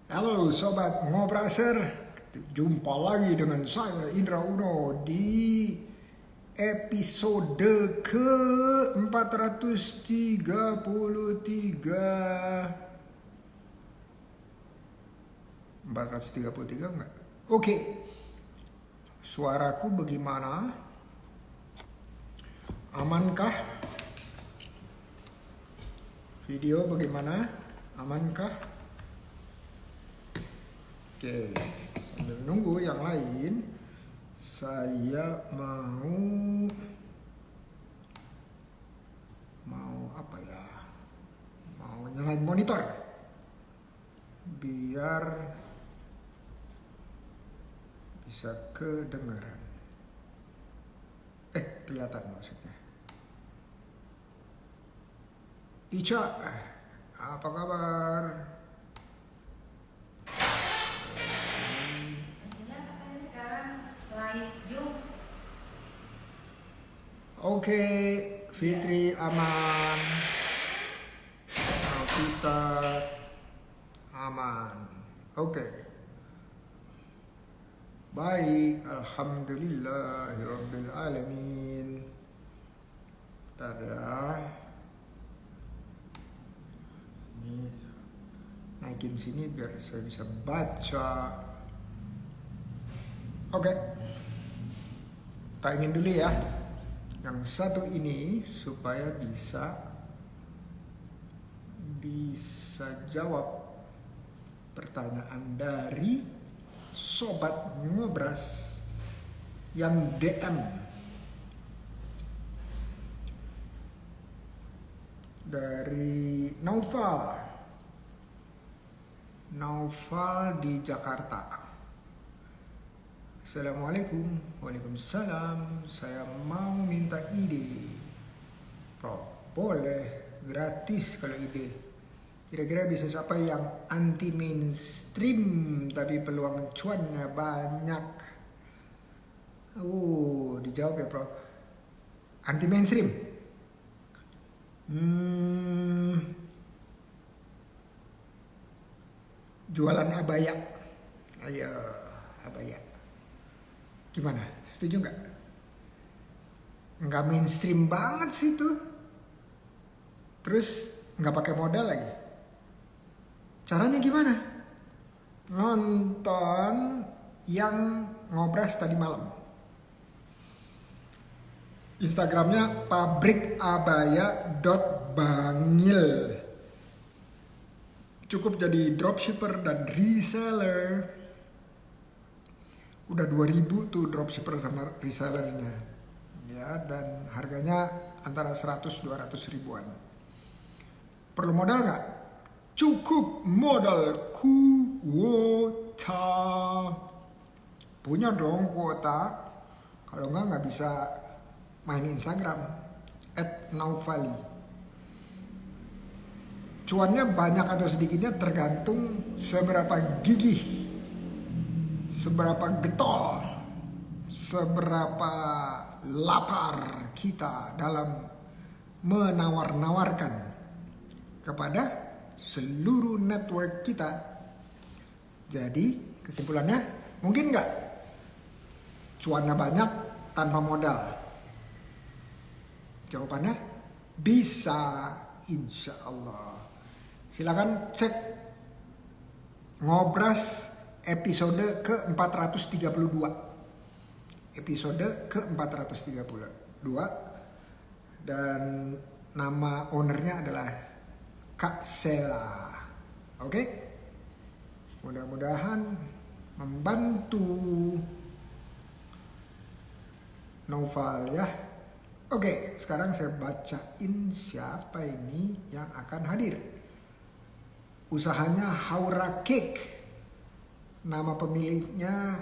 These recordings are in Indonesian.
Halo Sobat Ngobraser, jumpa lagi dengan saya Indra Uno di episode ke 433. 433 enggak? Oke, suaraku bagaimana? Amankah? Video bagaimana? Amankah? Oke, sambil nunggu yang lain, saya mau apa ya? Mau nyalain monitor biar bisa kedengaran. Kelihatan maksudnya. Ica, apa kabar? Oke, Fitri aman, kita aman. Oke, baik, alhamdulillahirabbil alamin. Tada, ini naikin sini biar saya bisa baca. Oke, kita ingin dulu ya. Yang satu ini supaya bisa jawab pertanyaan dari Sobat Ngobras yang DM dari Naufal di Jakarta. Assalamualaikum. Waalaikumsalam. Saya mau minta ide. Boleh, gratis kalau ide. Kira-kira bisnis apa yang anti mainstream tapi peluang cuannya banyak? Dijawab ya, Bro. Anti mainstream. Jualan abaya. Ayo, abaya. Gimana? Setuju nggak? Nggak mainstream banget sih tuh. Terus nggak pakai modal lagi. Caranya gimana? Nonton yang ngobras tadi malam. Instagramnya pabrikabaya.bangil. Cukup jadi dropshipper dan reseller. Udah 2000 tuh dropshipper sama resellernya. Ya, dan harganya antara 100-200 ribuan. Perlu modal nggak? Cukup modal kuota. Punya dong kuota. Kalau nggak bisa main Instagram @naufali. Cuannya banyak atau sedikitnya tergantung seberapa gigih, seberapa getol, seberapa lapar kita dalam menawar-nawarkan kepada seluruh network kita. Jadi kesimpulannya, mungkin nggak cuannya banyak tanpa modal? Jawabannya bisa, insya Allah. Silakan cek Ngobras episode ke-432. Episode ke-432. Dan nama ownernya adalah Kak Sela. Oke? Mudah-mudahan membantu Naufal ya. Oke, sekarang saya bacain siapa ini yang akan hadir. Usahanya Haura Cake. Nama pemiliknya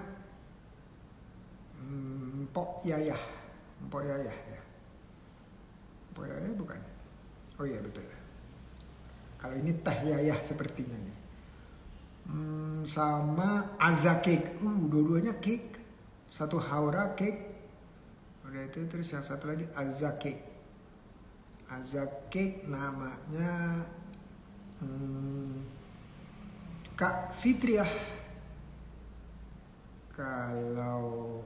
Mpok Yayah. Mpok Yayah ya. Mpok Yayah bukan? Oh iya betul. Kalau ini Teh Yayah sepertinya nih. Sama Aza Cake. Dua-duanya cake. Satu Haura Cake. Udah itu, terus yang satu lagi Aza Cake. Aza Cake namanya Kak Fitriah, kalau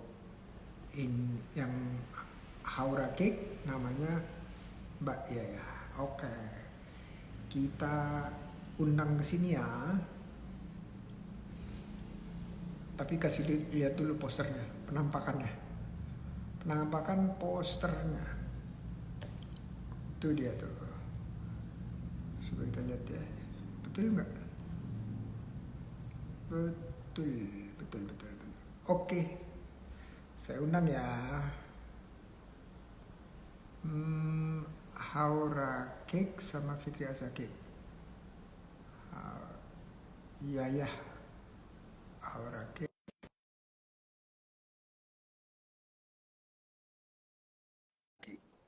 yang Haura Cake namanya Mbak Yaya. Oke, kita undang ke sini ya. Tapi kasih lihat dulu posternya, penampakan posternya. Itu dia tuh. Coba kita lihat ya. Betul nggak? Betul. Oke, saya undang ya. Haura Cake sama Fitri Asa Cake. Iya, Haura Cake.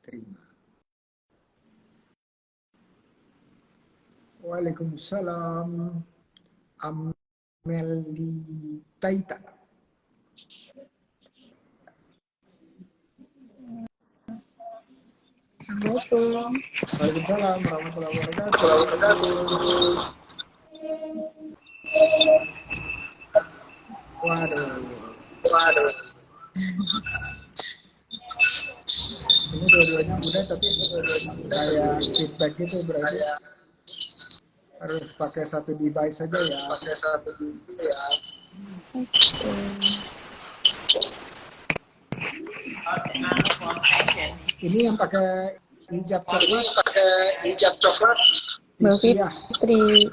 Terima. Waalaikumsalam. Ameli Taita. Assalamualaikum. Waalaikumsalam warahmatullahi wabarakatuh. Waduh. Ini dua-duanya muda tapi kayak feedback gitu berarti harus pakai satu device saja ya. Ini yang pakai hijab coklat. Mbak Fitri.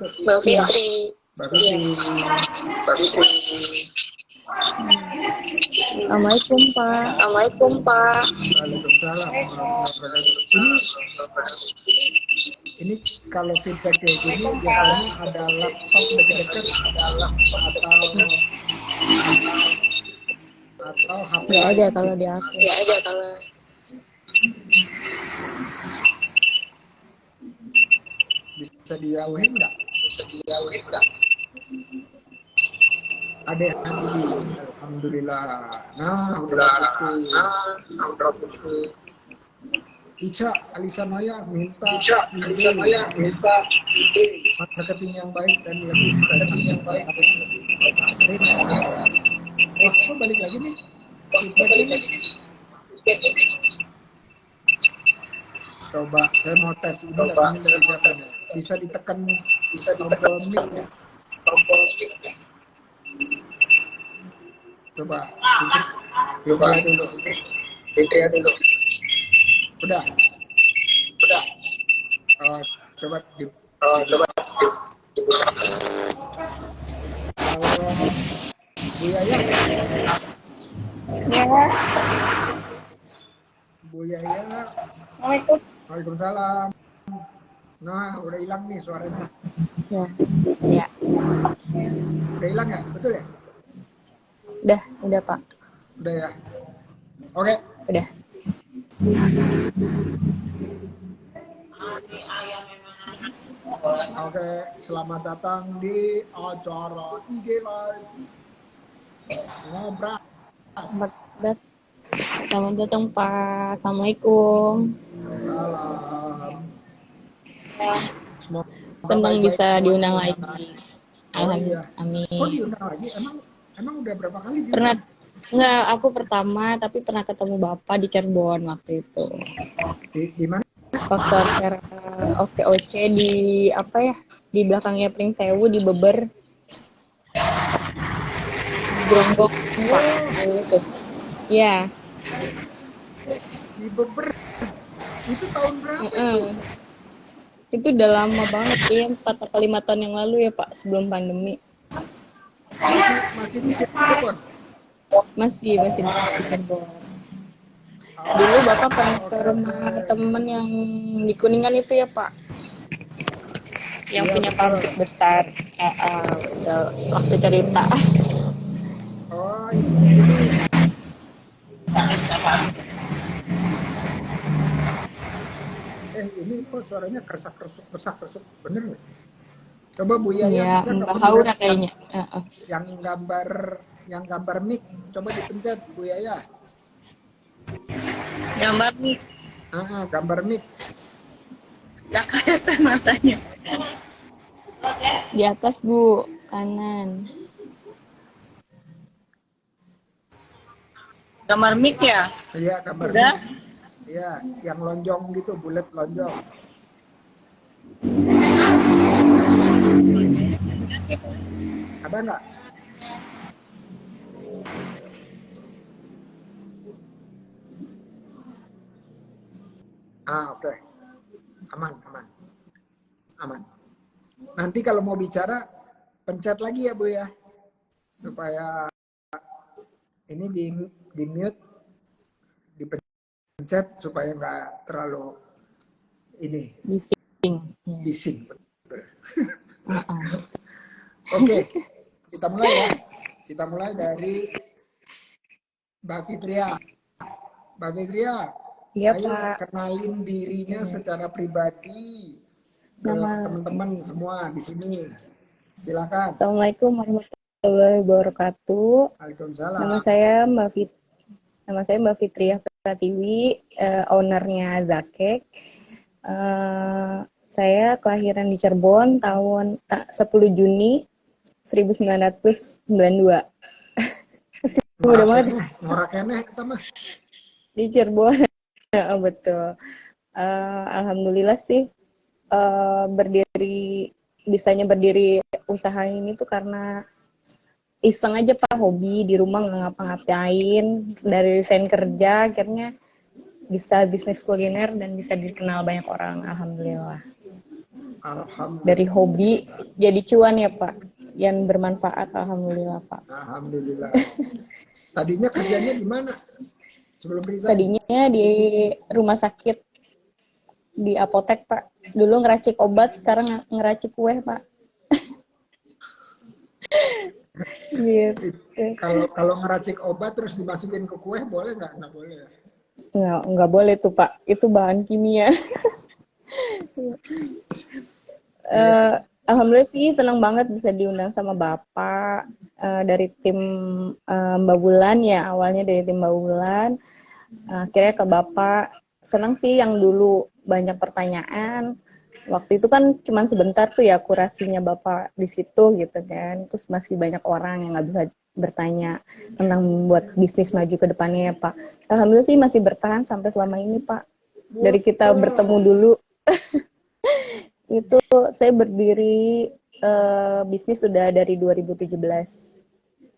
Assalamualaikum Pak. Waalaikumsalam warahmatullahi wabarakatuh. Ini kalau feedback kayak gini biasanya ada laptop dekat-dekat, atau HP Ya aja kalau di aku. Bisa dijauhin nggak? Ada Habibie, alhamdulillah. Nah, udah fokus. Ica Alisa Maya minta marketing yang baik dan lebih baik. Wah, kok balik lagi nih? Feedback ini. Coba, saya mau tes ini dari siapa nih? Bisa ditekan tombol mic ya? Coba Fitria dulu. Udah. Coba Bu Yaya. Ya. Bu Yaya. Assalamualaikum. Waalaikumsalam. Nah, udah hilang nih suaranya. Ya. Udah hilang ya? Betul ya? Udah Pak. Udah ya. Oke. Udah. Oke, selamat datang di acara IG Live Ngobras. Selamat datang Pak. Assalamualaikum. Salam. Semoga senang bisa diundang lagi. Alhamdulillah. Amin. Kok diundang lagi? Emang udah berapa kali diundang? Pernah. Enggak, aku pertama tapi pernah ketemu Bapak di Cirebon waktu itu. Di mana? Waktu acara OC di apa ya? Di belakangnya Pring Sewu di Beber. Gronggong Pak. Itu. Iya. Di Beber. Itu tahun berapa itu? Itu udah lama banget ya, 4 atau 5 tahun yang lalu ya Pak, sebelum pandemi. Masih di Cirebon? Masih di Cirebon. Dulu Bapak pernah ke rumah temen yang di Kuningan itu ya Pak, yang punya pabrik besar. Betul. Waktu cerita. Oh, ini. Ini kok suaranya kersak-kersuk, bener nggak? Coba Bu Yaya bisa Mbak Haura kayaknya. Yang gambar mic, coba dipencet Bu Yaya. Gambar mic. Gambar mic. Nggak kelihatan matanya. Di atas Bu, kanan. Gambar mic ya? Iya, gambar Udah? mic. Iya, yang lonjong gitu, bulat lonjong. Ada nggak? Oke. Aman, aman. Aman. Nanti kalau mau bicara, pencet lagi ya, Bu ya. Supaya ini di mute, dipencet supaya nggak terlalu ini Bising. Ya. bising. Betul. Uh-uh. Oke, kita mulai ya. Kita mulai dari Mbak Fitria. Mbak Fitria, Iya, ayo Pak. kenalin dirinya secara pribadi ke Nama teman-teman semua di sini. Silakan. Assalamualaikum warahmatullahi wabarakatuh. Waalaikumsalam. Nama saya Mbak Fitriah Pratiwi, ownernya Zakek. Saya kelahiran di Cirebon tahun 10 Juni 1992. Mudah banget Ngorakeneh kita mah. di Cirebon. Betul. Alhamdulillah sih bisanya berdiri usaha ini tuh karena iseng aja Pak, hobi di rumah nggak ngapa-ngapain, dari resign kerja akhirnya bisa bisnis kuliner dan bisa dikenal banyak orang. Alhamdulillah. Dari Alhamdulillah. hobi jadi cuan ya Pak, yang bermanfaat. Alhamdulillah Pak. Alhamdulillah. Tadinya kerjanya di mana sebelum resign? Tadinya di rumah sakit, di apotek Pak. Dulu ngeracik obat, sekarang ngeracik kue Pak. Gitu. Kalau ngeracik obat terus dimasukin ke kue boleh nggak? Nggak boleh ya? Nggak boleh tuh Pak, itu bahan kimia. Alhamdulillah sih senang banget bisa diundang sama Bapak, dari tim Mbak Bulan ya, awalnya dari tim Mbak Bulan, akhirnya ke Bapak. Senang sih yang dulu banyak pertanyaan, waktu itu kan cuma sebentar tuh ya kurasinya Bapak di situ gitu kan, terus masih banyak orang yang nggak bisa bertanya tentang membuat bisnis maju ke depannya ya Pak. Alhamdulillah sih masih bertahan sampai selama ini Pak. Dari kita bertemu dulu itu saya berdiri bisnis sudah dari 2017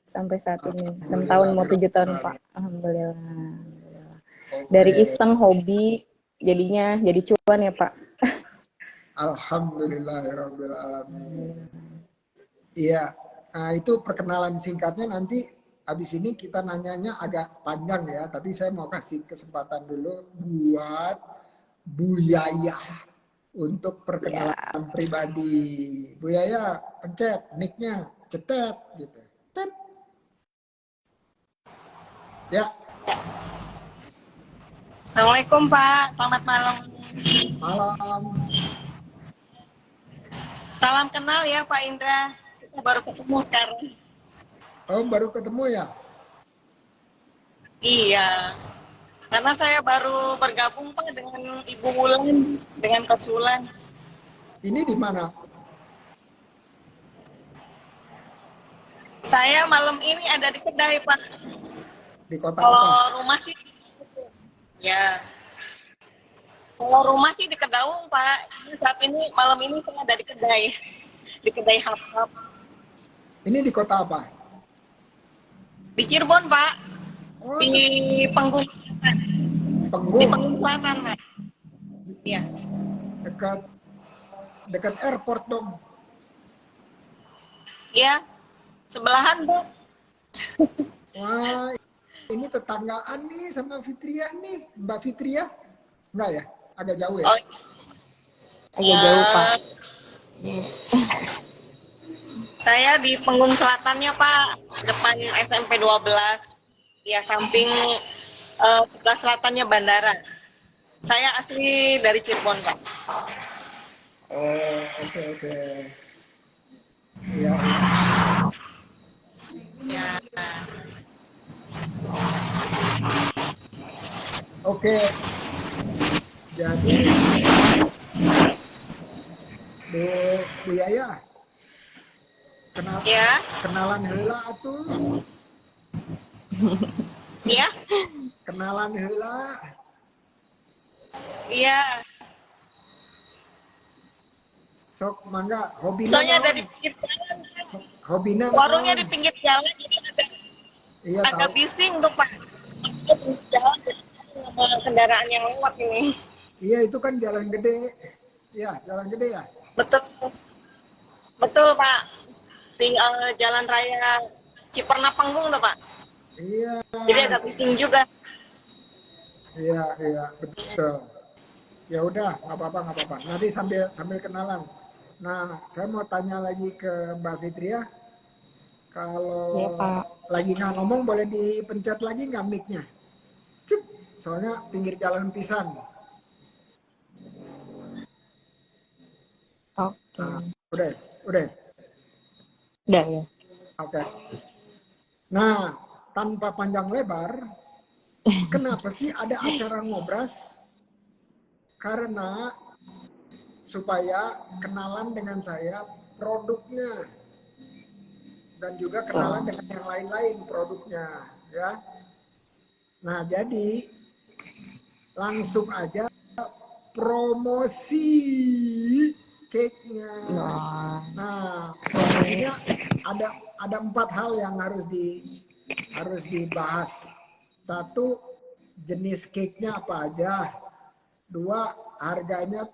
sampai saat ini. 6 tahun mau 7 tahun Pak. Alhamdulillah. Dari iseng hobi jadinya jadi cuan ya Pak. Alhamdulillahirabbil alamin. Iya. Nah, itu perkenalan singkatnya, nanti habis ini kita nanyanya agak panjang ya, tapi saya mau kasih kesempatan dulu buat Bu Yaya untuk perkenalan pribadi. Bu Yaya, pencet mic-nya, cetet gitu. Tet. Ya. Assalamualaikum Pak, selamat malam. Malam. Salam kenal ya Pak Indra, kita baru ketemu sekarang. Oh, baru ketemu ya? Iya, karena saya baru bergabung Pak dengan Ibu Wulan, dengan Coach Wulan. Ini di mana? Saya malam ini ada di kedai Pak. Di kota Kalau apa? rumah sih, ya. Kalau rumah sih di Kedaung Pak. Saat ini malam ini saya ada di kedai Hap-Hap. Ini di kota apa? Di Cirebon Pak, Oh, di Penggung Selatan. Di Penggung. Penggung Selatan Pak. Iya. Dekat airport dong. Iya, sebelahan Pak. Wah, ini tetanggaan nih sama Fitria nih, Mbak Fitria. Enggak ya? Agak jauh ya? Oh, Agak jauh Pak. Saya di Penggung Selatannya Pak, depan SMP 12. Ya, samping sebelah selatannya bandara. Saya asli dari Cirebon Pak. Oh, oke. Iya. Ya. Oke. Jadi Bu Yaya, kenal Ya, kenalan heula atuh, ya, kenalan heula. iya. Sok mangga hobina Soalnya naon? dari pinggir jalan, Hobina warungnya naon? di pinggir jalan, jadi agak Iya agak tahu. bising tuh Pak. Di pinggir jalan, jadi bising sama kendaraan yang lewat ini. Iya itu kan jalan gede. Iya, jalan gede ya. Betul, betul Pak. Jalan raya Cipernapanggung tuh Pak. Iya, Jadi agak bising juga. iya, iya, betul. Ya udah, nggak apa-apa, nggak apa-apa. Nanti sambil sambil kenalan. Nah, saya mau tanya lagi ke Mbak Fitria. Iya, Kalau Pak. lagi nggak ngomong boleh dipencet lagi nggak mic-nya? Cep, soalnya pinggir jalan pisan. Oke. Nah, udah, udah. Udah ya. Oke. Nah, tanpa panjang lebar, kenapa sih ada acara ngobras? Karena supaya kenalan dengan saya produknya dan juga kenalan Oh. dengan yang lain-lain produknya, ya. Nah, jadi langsung aja promosi cake-nya. Nah, Nah, boleh. promosinya ada 4 hal yang harus dibahas. Satu, jenis cake-nya apa aja. Dua, harganya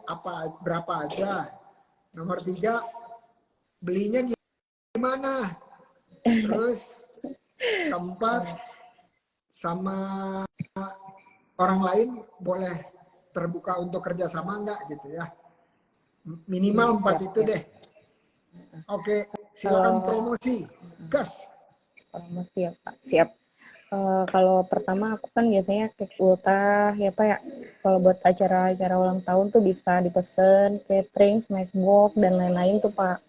berapa aja. Nomor tiga, belinya gimana. Terus keempat, sama orang lain boleh terbuka untuk kerjasama enggak gitu ya. Minimal 4 Siap, itu siap. deh. Oke, silakan Kalau promosi. Gas. promosi ya, Pak. Siap. Kalau pertama aku kan biasanya cake ultah ya Pak ya. Kalau buat acara-acara ulang tahun tuh bisa dipesen catering, smackbox dan lain-lain tuh Pak.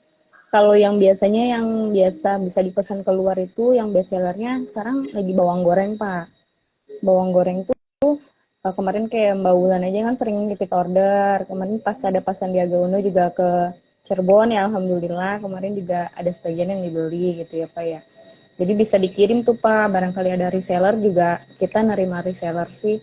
Kalau yang biasanya yang biasa bisa dipesan keluar itu yang best sellernya sekarang lagi bawang goreng Pak. Bawang goreng tuh kemarin kayak Mbak Wulan aja kan sering repeat order. Kemarin pas ada pas Sandiaga Uno juga ke Cirebon ya Alhamdulillah. Kemarin juga ada sebagian yang dibeli gitu ya Pak ya. Jadi bisa dikirim tuh Pak, barangkali ada reseller juga kita nerima reseller sih.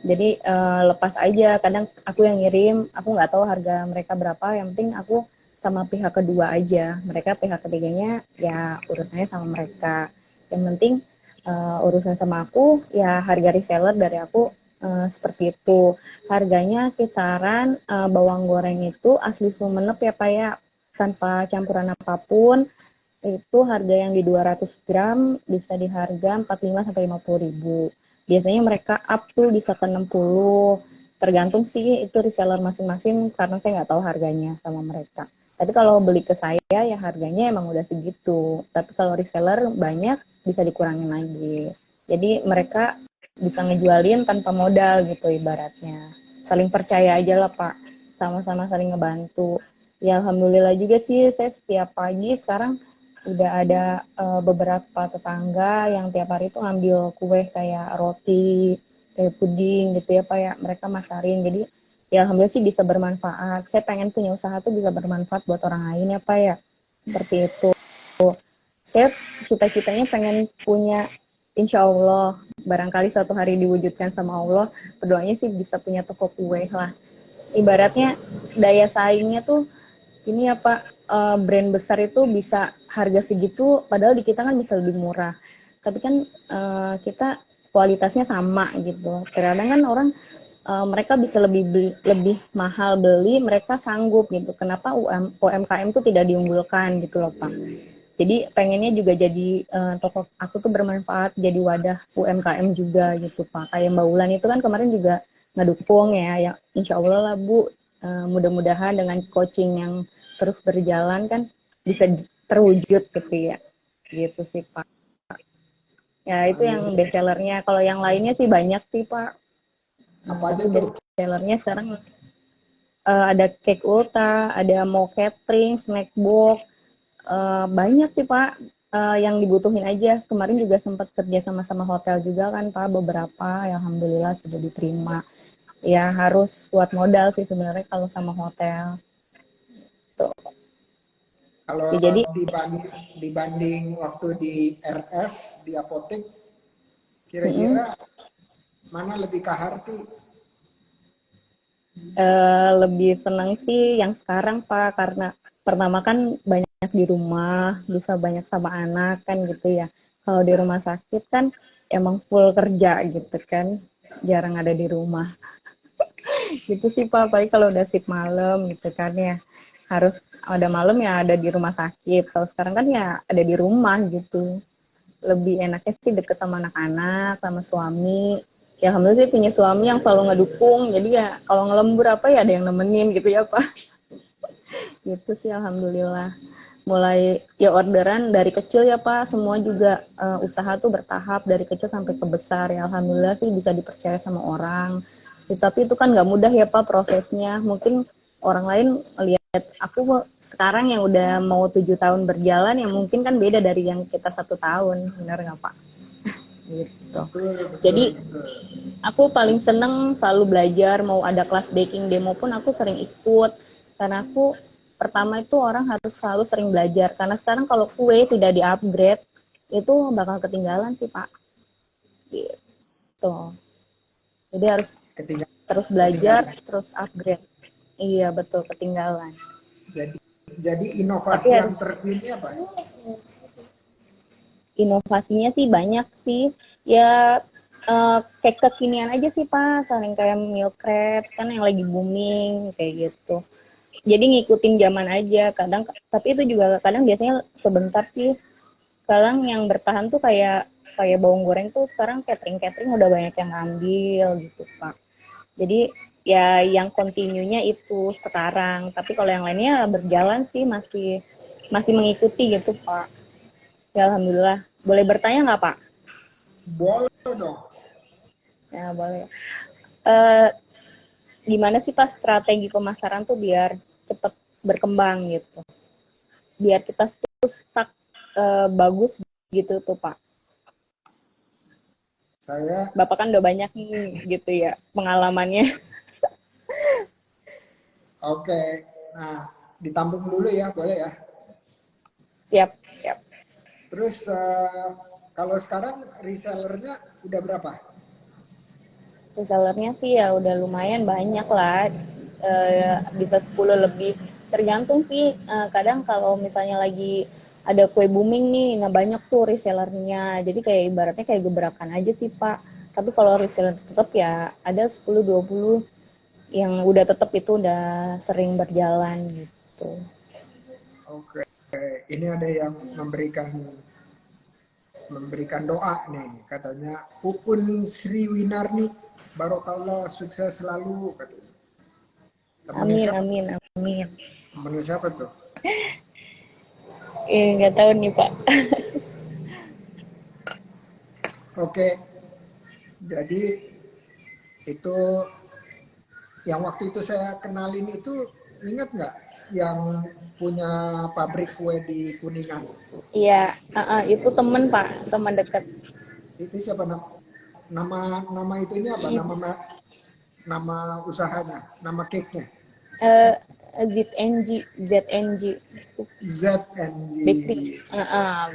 Jadi lepas aja, kadang aku yang ngirim, aku nggak tahu harga mereka berapa, yang penting aku sama pihak kedua aja. Mereka pihak ketiganya ya urusannya sama mereka. Yang penting urusan sama aku ya harga reseller dari aku seperti itu. Harganya kisaran bawang goreng itu asli Sumenep ya Pak ya, tanpa campuran apapun itu harga yang di 200 gram bisa di harga 45 sampai 50 ribu. Biasanya mereka up tuh bisa ke 60. Tergantung sih itu reseller masing-masing karena saya nggak tahu harganya sama mereka. Tapi kalau beli ke saya ya harganya emang udah segitu. Tapi kalau reseller banyak bisa dikurangin lagi. Jadi mereka bisa ngejualin tanpa modal gitu ibaratnya. Saling percaya aja lah Pak. Sama-sama saling ngebantu. Ya alhamdulillah juga sih saya setiap pagi sekarang udah ada beberapa tetangga yang tiap hari itu ngambil kue kayak roti, kayak puding gitu ya Pak ya. Mereka masarin. Jadi ya alhamdulillah sih bisa bermanfaat. Saya pengen punya usaha tuh bisa bermanfaat buat orang lain ya Pak ya. Seperti itu. Saya cita-citanya pengen punya insya Allah barangkali suatu hari diwujudkan sama Allah. Berdoanya sih bisa punya toko kue lah. Ibaratnya daya saingnya tuh ini ya Pak, brand besar itu bisa harga segitu, padahal di kita kan bisa lebih murah. Tapi kan kita kualitasnya sama gitu. Kadang kan orang mereka bisa lebih mahal beli, mereka sanggup gitu. Kenapa UMKM itu tidak diunggulkan gitu loh Pak. Jadi pengennya juga jadi toko aku tuh bermanfaat jadi wadah UMKM juga gitu Pak. Kayak Mbak Wulan itu kan kemarin juga ngedukung ya, yang insya Allah lah Bu, mudah-mudahan dengan coaching yang terus berjalan kan bisa terwujud gitu ya. Gitu sih Pak. Ya itu yang Amin. best sellernya. Kalau yang lainnya sih banyak sih Pak. Apa aja Tapi best tuh? sellernya sekarang ada cake ulta, ada mau catering, snack box, banyak sih Pak yang dibutuhin aja. Kemarin juga sempat kerja sama hotel juga kan Pak beberapa, ya alhamdulillah sudah diterima. Ya harus kuat modal sih sebenarnya kalau sama hotel. Tuh. Kalau Ya, jadi dibanding waktu di RS, di apotek, mm-mm, kira-kira mana lebih kaharti? lebih senang sih yang sekarang Pak, karena pertama kan banyak di rumah, bisa banyak sama anak kan gitu ya. Kalau di rumah sakit kan emang full kerja gitu kan, jarang ada di rumah. Gitu sih Pak, apalagi kalau udah shift malam gitu kan ya. Harus ada malam ya ada di rumah sakit. Kalau sekarang kan ya ada di rumah gitu. Lebih enaknya sih deket sama anak-anak, sama suami. Ya alhamdulillah sih punya suami yang selalu ngedukung. Jadi ya kalau ngelembur apa ya ada yang nemenin gitu ya Pak. Gitu sih alhamdulillah. Mulai ya orderan dari kecil ya Pak, semua juga usaha tuh bertahap dari kecil sampai ke besar ya alhamdulillah sih bisa dipercaya sama orang. Ya, tapi itu kan nggak mudah ya Pak prosesnya. Mungkin orang lain lihat aku sekarang yang udah mau 7 tahun berjalan ya mungkin kan beda dari yang kita 1 tahun, benar nggak Pak? Gitu. Betul, betul, Jadi betul. aku paling seneng selalu belajar, mau ada kelas baking demo pun aku sering ikut. Karena aku pertama itu orang harus selalu sering belajar. Karena sekarang kalau kue tidak di-upgrade, itu bakal ketinggalan sih Pak. Gitu. Jadi harus Ketinggalan, terus belajar, ketinggalan. terus upgrade. Iya betul, ketinggalan. Jadi, jadi Tapi inovasi harus yang terkini apa? inovasinya sih banyak sih. Ya kayak kekinian aja sih Pak, saling kayak milk crepes kan yang lagi booming kayak gitu. Jadi ngikutin zaman aja kadang, tapi itu juga kadang biasanya sebentar sih. Kadang yang bertahan tuh kayak kayak bawang goreng tuh sekarang catering udah banyak yang ngambil gitu Pak. Jadi ya yang continue-nya itu sekarang, tapi kalau yang lainnya berjalan sih masih masih mengikuti gitu Pak. Ya alhamdulillah. Boleh bertanya nggak Pak? Boleh dong. Ya boleh. Eh, Gimana sih Pak strategi pemasaran tuh biar cepet berkembang gitu? Biar kita tuh stuck bagus gitu tuh Pak. Saya, Bapak kan udah banyak nih gitu ya pengalamannya. oke. Nah, ditampung dulu ya, boleh ya. Siap, siap. Terus kalau sekarang resellernya udah berapa? Resellernya sih ya udah lumayan banyak lah. Bisa 10 lebih. Tergantung sih, kadang kalau misalnya lagi ada kue booming nih, nah banyak tuh resellernya. Jadi kayak ibaratnya kayak gebrakan aja sih Pak. Tapi kalau reseller tetap ya ada 10-20 yang udah tetap itu udah sering berjalan gitu. Oke. Ini ada yang memberikan doa nih, katanya Ukun Sri Winarni Barokallah sukses selalu katanya. Temennya Amin, siapa? amin, amin. Temennya siapa tuh? Nggak tahu nih Pak. Oke, jadi itu yang waktu itu saya kenalin itu, ingat nggak yang punya pabrik kue di Kuningan? Iya, itu temen Pak, teman dekat. Itu siapa nama nama itunya apa? Nama usahanya, nama cake-nya. Eh, ZNG, ZNG Bakery. ZNG.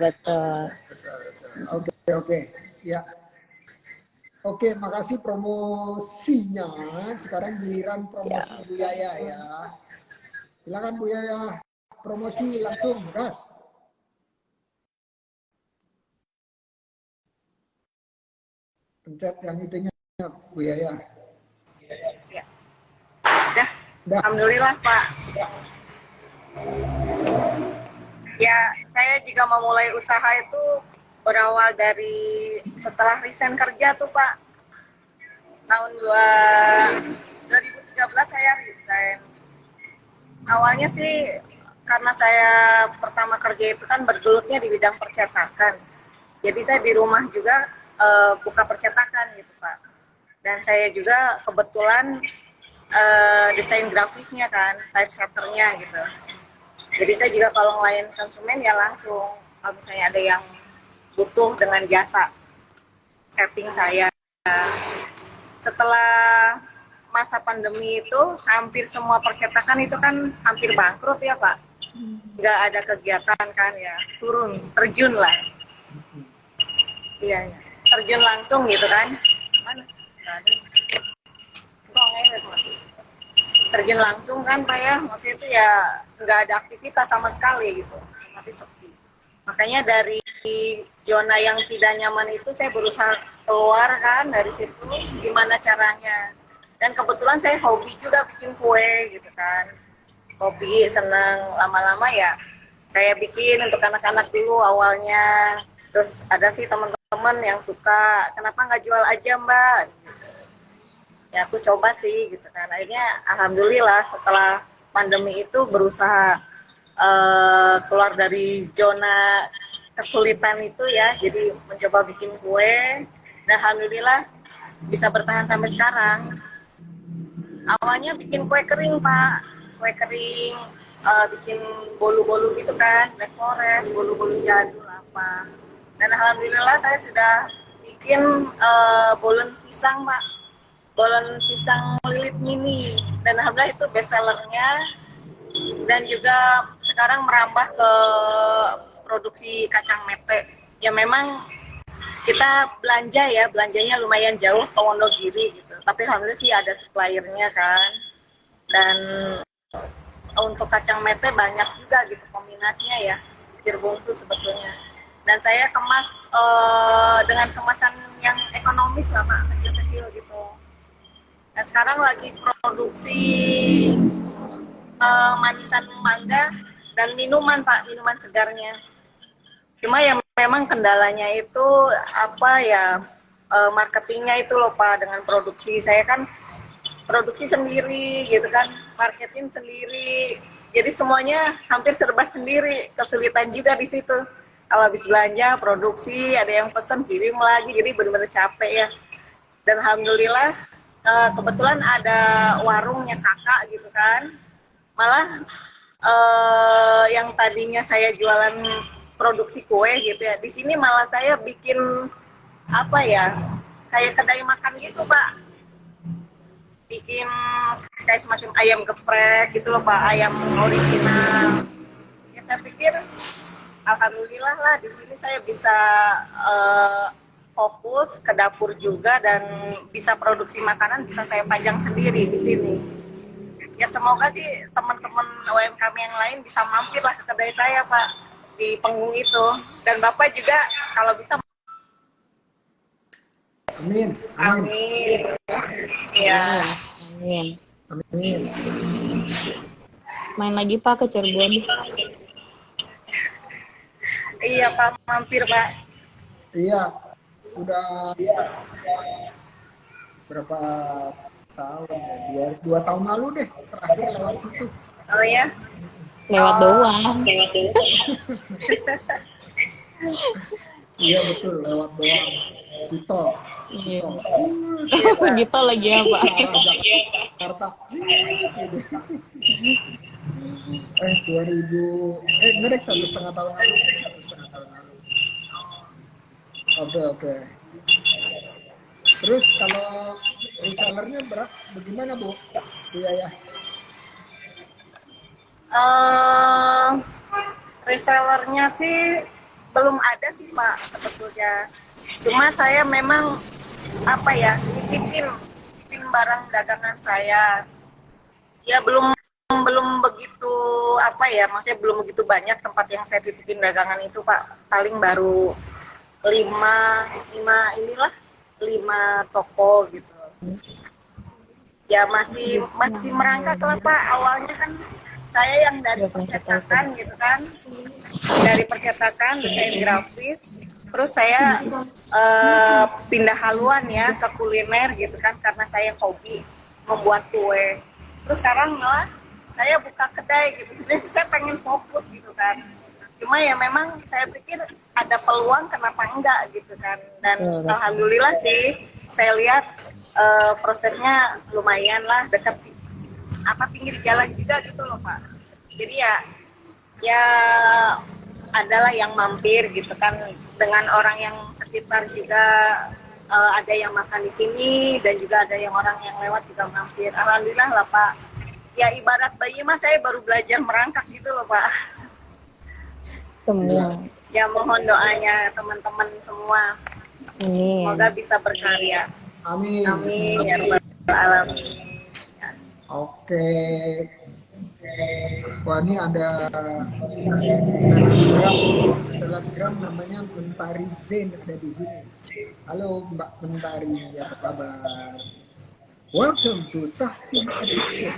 Betul. Betul, betul. Oke, oke. Ya. Oke, makasih promosinya. Sekarang giliran Ya. promosi Bu Yaya ya. Silakan Bu Yaya. Promosi langsung, gas. Pencet yang itunya Bu Yaya. Ya. Udah. Dah. Alhamdulillah Pak. Ya, saya juga memulai usaha itu berawal dari setelah resign kerja tuh Pak. Tahun 2013 saya resign. Awalnya sih karena saya pertama kerja itu kan bergelutnya di bidang percetakan. Jadi saya di rumah juga buka percetakan gitu Pak. Dan saya juga kebetulan desain grafisnya kan, typesetternya gitu. Jadi saya juga kalau ngelayan konsumen ya langsung kalau misalnya ada yang butuh dengan jasa setting saya. Setelah masa pandemi itu hampir semua percetakan itu kan hampir bangkrut ya Pak. nggak ada kegiatan kan ya, terjun lah. Iya, iya. Terjun langsung gitu kan. Mana? Nggak ada. Kok nggak Mas? Terjun langsung kan Pak ya, maksudnya itu ya nggak ada aktivitas sama sekali gitu, nanti sepi. Makanya dari zona yang tidak nyaman itu saya berusaha keluar kan dari situ, gimana caranya. Dan kebetulan saya hobi juga bikin kue gitu kan, hobi, senang. Lama-lama ya saya bikin untuk anak-anak dulu awalnya, terus ada sih teman-teman yang suka, kenapa nggak jual aja Mbak, ya aku coba sih gitu kan. Akhirnya alhamdulillah setelah pandemi itu berusaha keluar dari zona kesulitan itu ya, jadi mencoba bikin kue dan alhamdulillah bisa bertahan sampai sekarang. Awalnya bikin kue kering Pak, kue kering, bikin bolu-bolu gitu kan, Black Forest, bolu-bolu jadul apa. Dan alhamdulillah saya sudah bikin bolen pisang Pak, bolen pisang lilit mini, dan alhamdulillah itu best sellernya. Dan juga sekarang merambah ke produksi kacang mete. Ya memang kita belanja ya, belanjanya lumayan jauh ke Wonogiri gitu. Tapi alhamdulillah sih ada suppliernya kan. Dan untuk kacang mete banyak juga gitu peminatnya ya, Cirebon tuh sebetulnya. Dan saya kemas dengan kemasan yang ekonomis lah Pak, kecil-kecil gitu. Dan sekarang lagi produksi manisan mangga dan minuman Pak, minuman segarnya. Cuma yang memang kendalanya itu apa ya, marketingnya itu loh Pak, dengan produksi. Saya kan produksi sendiri gitu kan, marketing sendiri. Jadi semuanya hampir serba sendiri, kesulitan juga di situ. Kalau habis belanja, produksi, ada yang pesen, kirim lagi, jadi benar-benar capek ya. Dan alhamdulillah kebetulan ada warungnya kakak gitu kan. Malah yang tadinya saya jualan produksi kue gitu ya, di sini malah saya bikin apa ya, kayak kedai makan gitu Pak, bikin kayak semacam ayam geprek gitu loh Pak, ayam original. Ya saya pikir alhamdulillah lah di sini saya bisa fokus ke dapur juga, dan bisa produksi makanan, bisa saya pajang sendiri di sini. Ya semoga sih teman-teman UMKM yang lain bisa mampir lah ke kedai saya Pak, di Penggung itu. Dan Bapak juga kalau bisa. Amin. Amin. Ya. Amin. Amin. Main lagi Pak ke Cirebon. Iya Pak, mampir Pak. Iya, udah berapa tahun ya? Dua tahun lalu deh terakhir lewat situ. Oh ya? Lewat doang. Iya betul, lewat doang. Di tol. Iya. Di tol lagi ya Pak. Jakarta. 2000 ngerek 1,5 tahun lalu. 1,5 tahun lalu. Oke. Terus kalau resellernya bagaimana Bu? Iya ya. Resellernya sih belum ada sih Pak sebetulnya. Cuma saya memang apa ya, titipin barang dagangan saya. Ya belum begitu apa ya, maksudnya belum begitu banyak tempat yang saya titipin dagangan itu Pak. Paling baru 5 toko gitu. Ya masih merangkak lah Pak. Awalnya kan saya yang dari percetakan gitu kan, dari percetakan desain grafis, terus saya pindah haluan ya ke kuliner gitu kan, karena saya hobi membuat kue. Terus sekarang malah saya buka kedai gitu. Sebenarnya sih saya pengen fokus gitu kan, cuma ya memang saya pikir ada peluang, kenapa enggak gitu kan. Dan alhamdulillah sih saya lihat prosesnya lumayan lah, dekat pinggir jalan juga gitu loh Pak. Jadi ya adalah yang mampir gitu kan, dengan orang yang sekitar juga ada yang makan di sini, dan juga ada yang orang yang lewat juga mampir. Alhamdulillah lah Pak. ya ibarat bayi mas, saya baru belajar merangkak gitu loh Pak. Iya. Semua. Ya mohon doanya teman-teman semua, semoga Amin. bisa berkarya. Amin. Amin ya rabbal alamin. Oke. Wah, ini ada selebgram, selebgram namanya Mentari Zain ada di sini. Halo Mbak Mentari, apa kabar? Welcome to Tahsin Addiction.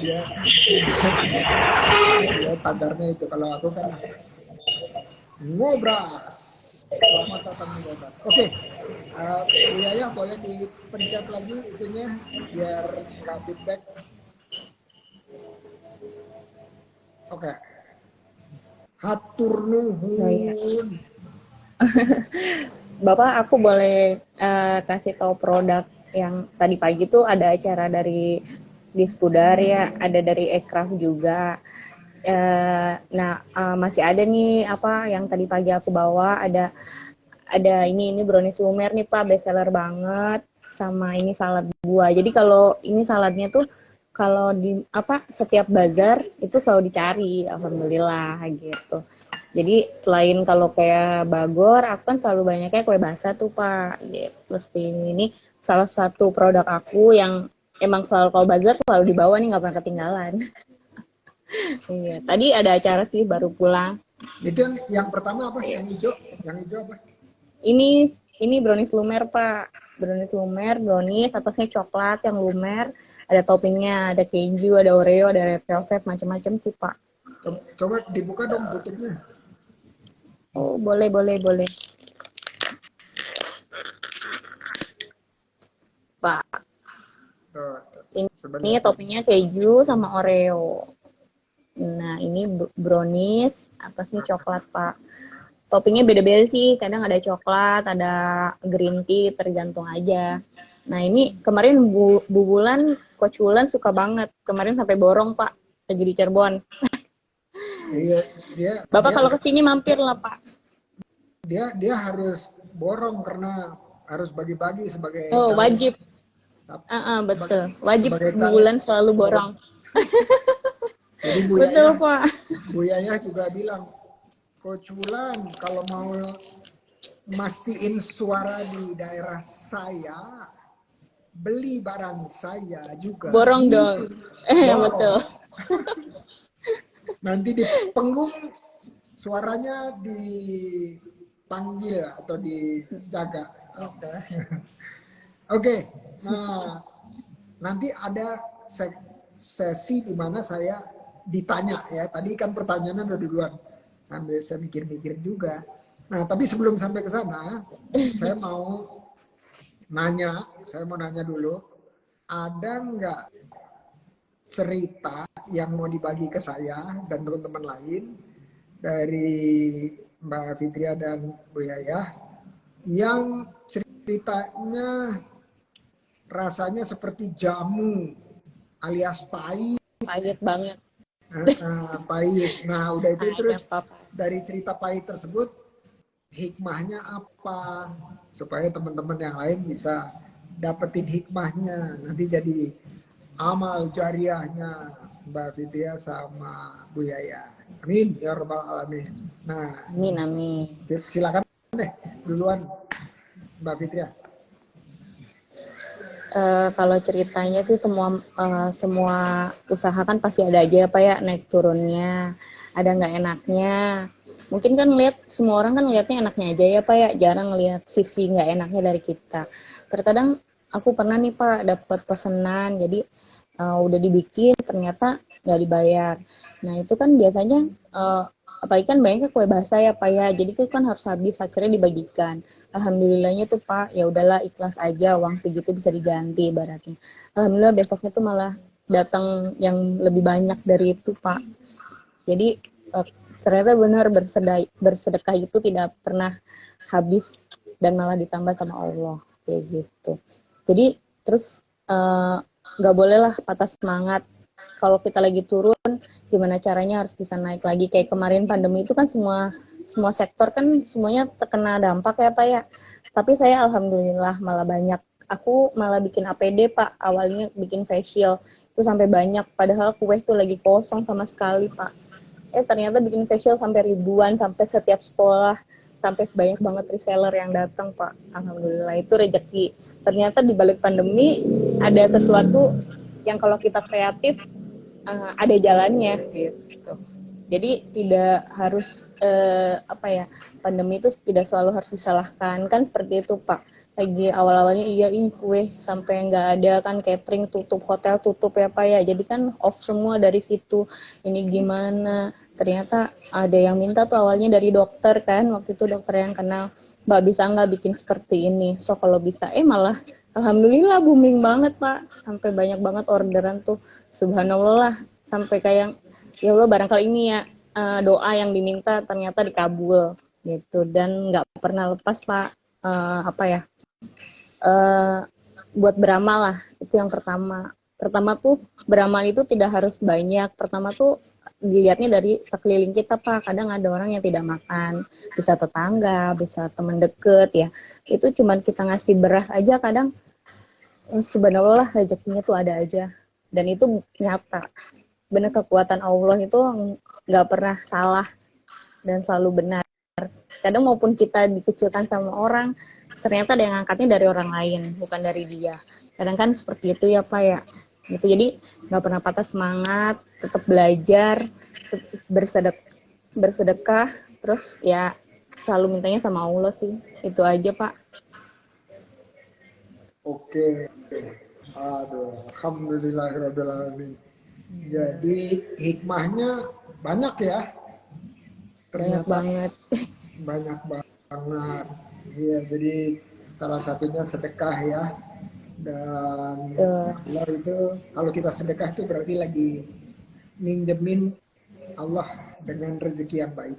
dia, dia tagarnya itu, kalau aku kan ngobras. Selamat datang di ngobras. Oke, Bu Yaya boleh dipencet lagi itunya biar nggak feedback. Oke. Hatur Oh, iya. nuhun. Bapak, aku boleh kasih tahu produk yang tadi pagi tuh ada acara dari Dispudar ya, ada dari Ekraf juga. Masih ada nih apa yang tadi pagi aku bawa, ada ini brownies lumer nih Pak, best seller banget, sama ini salad buah. Jadi kalau ini saladnya tuh kalau di apa setiap bazar itu selalu dicari, alhamdulillah gitu. Jadi selain kalau kayak bagor, aku kan selalu banyaknya kue basah tuh Pak. Gitu. Terus ini salah satu produk aku yang emang selalu kalau bazar selalu dibawa nih, nggak pernah ketinggalan. Iya. Tadi ada acara sih baru pulang. Itu yang pertama apa? Yang hijau? Yang hijau apa? Ini brownies lumer Pak. Brownies lumer, brownies atasnya coklat yang lumer, ada toppingnya, ada keju, ada oreo, ada red velvet, macam-macam sih Pak. Coba dibuka dong tutupnya. Oh boleh. Pak. Tuh, Ini sebentar. toppingnya keju sama oreo. Nah, ini brownies, atasnya coklat, Pak. Toppingnya beda-beda sih, kadang ada coklat, ada green tea, tergantung aja. Nah, ini kemarin Bu Bulan, Coach Wulan suka banget. Kemarin sampai borong, Pak, lagi di Cirebon. Iya, dia Bapak dia kalau kesini mampir lah, Pak. dia harus borong karena harus bagi-bagi sebagai Oh, talent. wajib. Betul. Wajib Sebagai Bu talent. Wulan selalu borong. Jadi Betul, Pak. Bu Yaya juga bilang, Coach Wulan kalau mau mastiin suara di daerah saya, beli barang saya juga Borong di dong. Betul. borong. Nanti di panggung suaranya dipanggil atau dijaga. Oke. Oke. Nah, nanti ada sesi di mana saya ditanya ya. Tadi kan pertanyaannya udah duluan. Sambil saya mikir-mikir juga. Nah, tapi sebelum sampai ke sana, saya mau nanya dulu, ada nggak cerita yang mau dibagi ke saya dan teman-teman lain dari Mbak Fitria dan Bu Yayah yang ceritanya rasanya seperti jamu alias pahit, Pahit banget. pahit. Nah, udah itu Ada, terus Papa. dari cerita pahit tersebut hikmahnya apa supaya teman-teman yang lain bisa dapetin hikmahnya nanti jadi amal jariahnya Mbak Fitria sama Bu Yaya. Amin ya rabbal alamin. Nah, Amin. silakan deh duluan Mbak Fitria. Kalau ceritanya sih semua usaha kan pasti ada aja ya Pak ya naik turunnya, ada nggak enaknya. Mungkin kan semua orang kan lihatnya enaknya aja ya Pak ya, jarang ngelihat sisi nggak enaknya dari kita. Terkadang aku pernah nih Pak dapat pesanan, jadi udah dibikin ternyata nggak dibayar. Nah itu kan biasanya apalagi kan banyaknya kue basah ya Pak ya, jadi itu kan harus habis, akhirnya dibagikan. Alhamdulillahnya tuh Pak, ya udahlah ikhlas aja, uang segitu bisa diganti ibaratnya. Alhamdulillah besoknya tuh malah datang yang lebih banyak dari itu Pak. Jadi ternyata benar bersedekah itu tidak pernah habis dan malah ditambah sama Allah kayak gitu. Jadi terus nggak bolehlah patah semangat. Kalau kita lagi turun, gimana caranya harus bisa naik lagi. Kayak kemarin pandemi itu kan semua sektor kan semuanya terkena dampak ya Pak ya. Tapi saya alhamdulillah malah banyak aku malah bikin APD Pak, awalnya bikin facial itu sampai banyak, padahal kue tuh lagi kosong sama sekali Pak. Ternyata bikin facial sampai ribuan, sampai setiap sekolah, sampai banyak banget reseller yang datang Pak. Alhamdulillah itu rezeki. Ternyata di balik pandemi ada sesuatu yang kalau kita kreatif ada jalannya gitu. Jadi tidak harus pandemi itu tidak selalu harus disalahkan kan, seperti itu Pak. Lagi awal-awalnya iya ini kue sampai nggak ada kan, catering tutup, hotel tutup ya Pak ya. Jadi kan off semua dari situ. Ini gimana? Ternyata ada yang minta tuh awalnya dari dokter kan, waktu itu dokter yang kenal, Mbak bisa nggak bikin seperti ini? So kalau bisa, malah alhamdulillah booming banget Pak, sampai banyak banget orderan tuh, subhanallah, sampai kayak ya Allah barangkali ini ya doa yang diminta ternyata dikabul gitu, dan nggak pernah lepas Pak buat beramal lah, itu yang pertama tuh. Beramal itu tidak harus banyak, pertama tuh dilihatnya dari sekeliling kita Pak. Kadang ada orang yang tidak makan, bisa tetangga, bisa teman deket ya, itu cuman kita ngasih beras aja kadang subhanallah rezekinya tuh ada aja, dan itu nyata. Benar, kekuatan Allah itu nggak pernah salah dan selalu benar. Kadang maupun kita dikucilkan sama orang, ternyata ada yang ngangkatnya dari orang lain, bukan dari dia. Kadang kan seperti itu ya Pak ya. Gitu. Jadi nggak pernah patah semangat, tetap belajar, tetap bersedekah, terus ya selalu mintanya sama Allah sih. Itu aja Pak. Oke. Aduh, alhamdulillahirabbil alamin. Jadi hikmahnya banyak ya. Ternyata banyak banget. Iya, jadi salah satunya sedekah ya. Dan Allah itu kalau kita sedekah itu berarti lagi minjemin Allah dengan rezeki yang baik.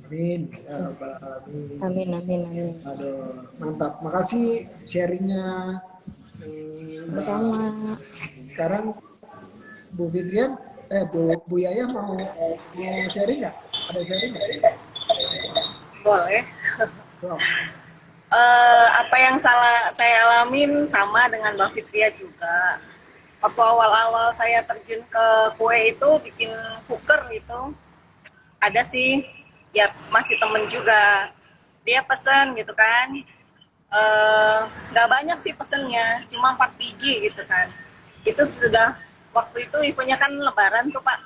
Amin ya rabbal alamin. Amin. Aduh, mantap. Makasih sharingnya, Sama. Sekarang Bu Fitrian, Bu Yaya mau sharing nggak? Ada sharing nggak? Boleh. Apa yang saya alamin sama dengan Mbak Fitria juga. Waktu awal-awal saya terjun ke kue itu, bikin cooker itu, ada sih, ya masih temen juga. Dia pesen gitu kan, nggak banyak sih pesennya, cuma 4 biji gitu kan. Itu sudah, waktu itu eventnya kan lebaran tuh Pak.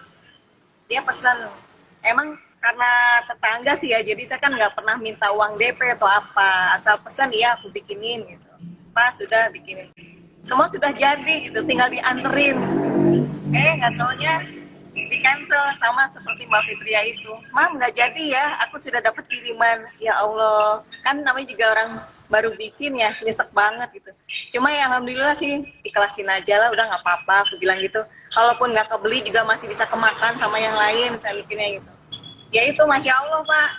Dia pesen, emang karena tetangga sih ya, jadi saya kan nggak pernah minta uang DP atau apa, asal pesan ya aku bikinin gitu. Pas sudah bikinin, semua sudah jadi gitu, tinggal dianterin. Nggak taunya di cancel sama seperti Mbak Fitria itu. Mam nggak jadi ya, aku sudah dapat kiriman. Ya Allah, kan namanya juga orang baru bikin ya, nyesek banget gitu. Cuma ya alhamdulillah sih, ikhlasin aja lah, udah nggak apa-apa, aku bilang gitu. Kalaupun nggak kebeli juga masih bisa kemakan sama yang lain, saya mikirnya gitu. Ya itu Masya Allah Pak,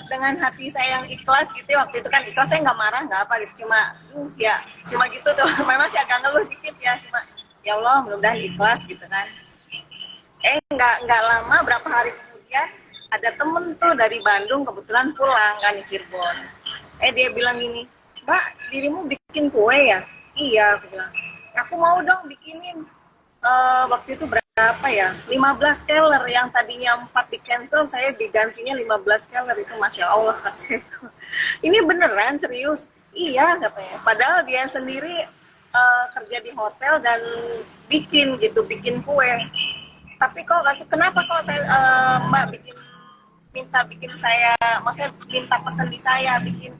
dengan hati saya yang ikhlas gitu ya, waktu itu kan ikhlas, saya nggak marah, nggak apa gitu, cuma gitu tuh, memang sih agak ngeluh dikit ya, cuma ya Allah mudah-mudahan ikhlas gitu kan. Nggak lama, berapa hari kemudian ada temen tuh dari Bandung kebetulan pulang kan di Cirebon. Dia bilang gini, Mbak, dirimu bikin kue ya? Iya, aku bilang, aku mau dong bikinin. Waktu itu berapa ya? 15 keler, yang tadinya 4 di cancel, saya digantinya 15 keler, itu Masya Allah kata saya itu. Ini beneran serius? Iya katanya. Padahal dia sendiri kerja di hotel dan bikin bikin kue. Tapi kok kenapa kok saya Mbak minta bikin saya, maksudnya minta pesan di saya bikin?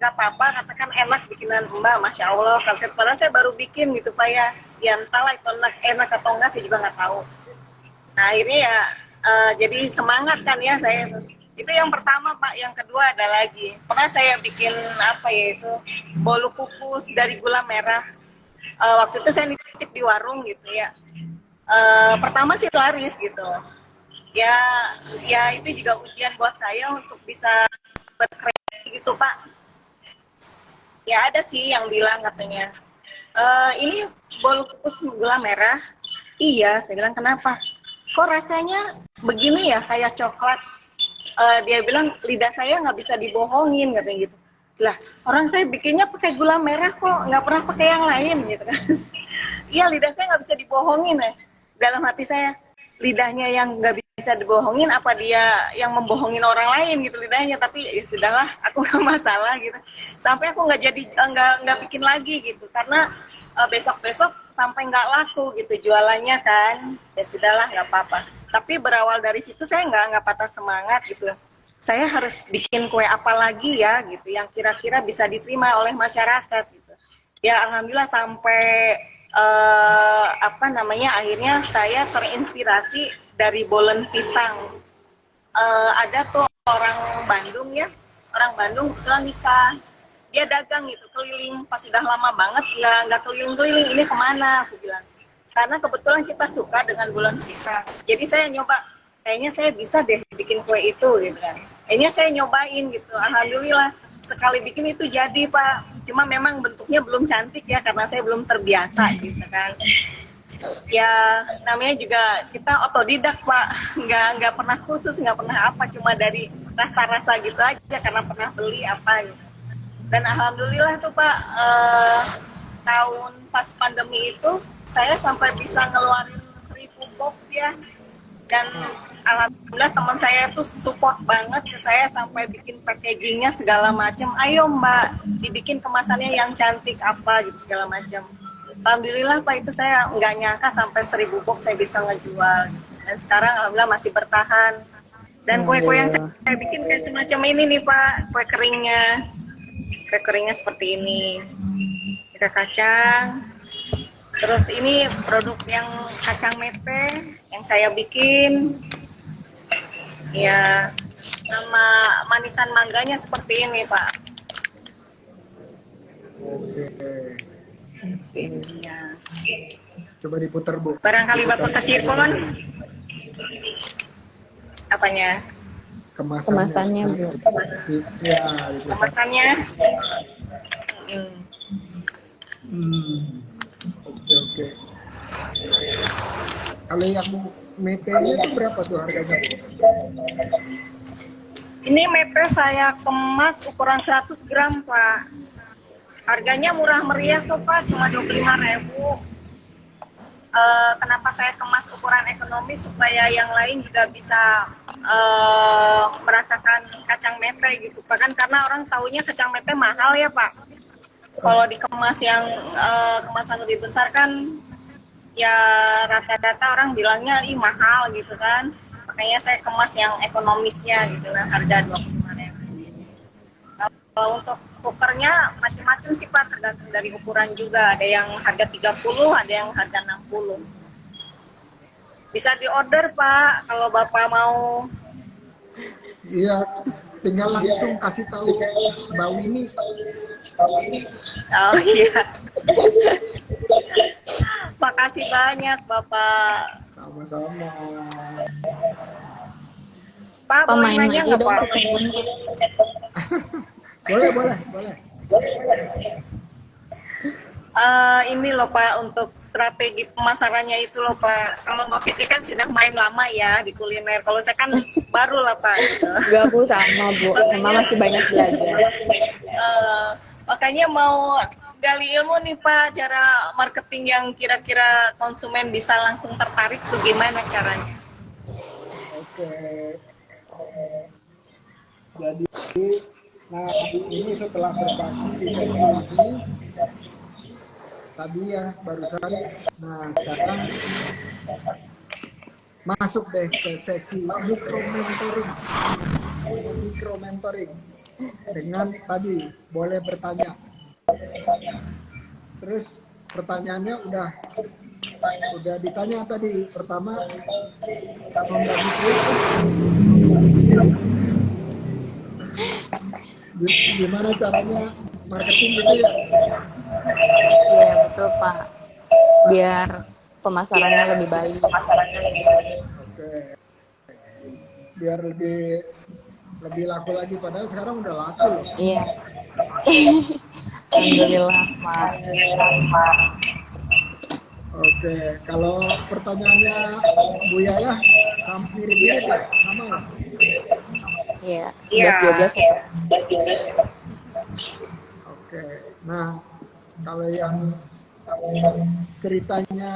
Gak apa-apa, katakan enak bikinan Mbak, Masya Allah. Padahal saya baru bikin gitu Pak ya. Ya entahlah itu enak atau enggak, saya juga nggak tahu. Nah akhirnya ya jadi semangat kan ya saya. Itu yang pertama Pak. Yang kedua ada lagi, pernah saya bikin bolu kukus dari gula merah. Waktu itu saya nitip di warung gitu ya. Pertama sih laris gitu. Ya itu juga ujian buat saya untuk bisa berkreasi gitu Pak. Ya ada sih yang bilang katanya, ini bolu kukus gula merah. Iya, saya bilang kenapa? Kok rasanya begini ya, kayak coklat. Dia bilang lidah saya nggak bisa dibohongin katanya gitu. Lah, orang saya bikinnya pakai gula merah kok, nggak pernah pakai yang lain gitu kan. Iya, lidah saya nggak bisa dibohongin ya. Dalam hati saya, lidahnya yang nggak bisa dibohongin, apa dia yang membohongin orang lain gitu lidahnya. Tapi ya sudahlah, aku nggak masalah gitu. Sampai aku nggak jadi nggak bikin lagi gitu, karena besok-besok sampai nggak laku gitu jualannya kan. Ya sudahlah, nggak apa-apa. Tapi berawal dari situ saya nggak patah semangat gitu. Saya harus bikin kue apa lagi ya gitu yang kira-kira bisa diterima oleh masyarakat gitu. Ya alhamdulillah sampai akhirnya saya terinspirasi dari bolen pisang. Ada tuh orang Bandung ya, orang Bandung kebetulan nikah, dia dagang gitu keliling, pas udah lama banget nggak keliling-keliling, ini kemana aku bilang, karena kebetulan kita suka dengan bolen pisang. Jadi saya nyoba, kayaknya saya bisa deh bikin kue itu gitu kan. Akhirnya saya nyobain gitu, alhamdulillah sekali bikin itu jadi Pak. Cuma memang bentuknya belum cantik ya karena saya belum terbiasa gitu kan. Ya namanya juga kita otodidak Pak, nggak pernah khusus, nggak pernah apa, cuma dari rasa-rasa gitu aja karena pernah beli apa gitu. Dan alhamdulillah tuh Pak, tahun pas pandemi itu saya sampai bisa ngeluarin 1000 box ya. Dan alhamdulillah teman saya tuh support banget ke saya sampai bikin packagingnya segala macam. Ayo Mbak, dibikin kemasannya yang cantik apa gitu segala macam. Alhamdulillah Pak, itu saya nggak nyangka sampai 1000 box saya bisa ngejual. Dan sekarang alhamdulillah masih bertahan. Dan kue-kue yang saya bikin kayak semacam ini nih Pak, kue keringnya. Kue keringnya seperti ini. Kita kacang. Terus ini produk yang kacang mete yang saya bikin. Ya, sama manisan mangganya seperti ini, Pak. Oke. Ya. Coba diputar, Bu. Barangkali Bapak ke Cirebon. Apanya? Kemasannya, Bu. Ya, Kemasannya. Oke. Kalau yang metenya itu berapa tuh harganya? Ini mete saya kemas ukuran 100 gram, Pak. Harganya murah meriah kok, Pak, cuma 25.000. Kenapa saya kemas ukuran ekonomi supaya yang lain juga bisa merasakan kacang mete gitu, Pak. Kan karena orang taunya kacang mete mahal ya, Pak. Kalau dikemas yang kemasan lebih besar kan ya rata-rata orang bilangnya ih mahal gitu kan. Makanya saya kemas yang ekonomisnya gitu lah, harga 25.000. Kalau untuk kukernya macam-macam sih Pak, tergantung dari ukuran juga. Ada yang harga 30, ada yang harga 60. Bisa diorder Pak kalau Bapak mau. Iya, tinggal langsung kasih tahu Mbak Winnie. Oh iya. Makasih banyak Bapak. Sama-sama. Pak, boleh Main nanya lagi nggak dong Pak? ke Cirebon. Boleh. Ini loh Pak, untuk strategi pemasarannya itu loh Pak. Kalau Mbak Fitri kan sudah main lama ya di kuliner. Kalau saya kan baru lah Pak. Gitu. Enggak, Bu, sama masih banyak belajar. Makanya mau gali ilmu nih Pak, cara marketing yang kira-kira konsumen bisa langsung tertarik tuh gimana caranya? Oke. Jadi, nah ini setelah berbagi di sesi ini, tadi ya barusan, nah sekarang masuk deh ke sesi mikro mentoring dengan tadi boleh bertanya. Terus pertanyaannya udah ditanya tadi. Pertama, kalau Mbak Fitri gimana caranya marketing gitu ya? Iya, betul, Pak. Biar pemasarannya lebih baik. Oke. Biar lebih laku lagi, padahal sekarang udah laku loh. Iya. Alhamdulillah, Pak. Oke, kalau pertanyaannya Bu Yaya mirip-mirip ya, sama ya? Iya, Iya. 12 ya, Pak. Oke. Nah, kalau yang ceritanya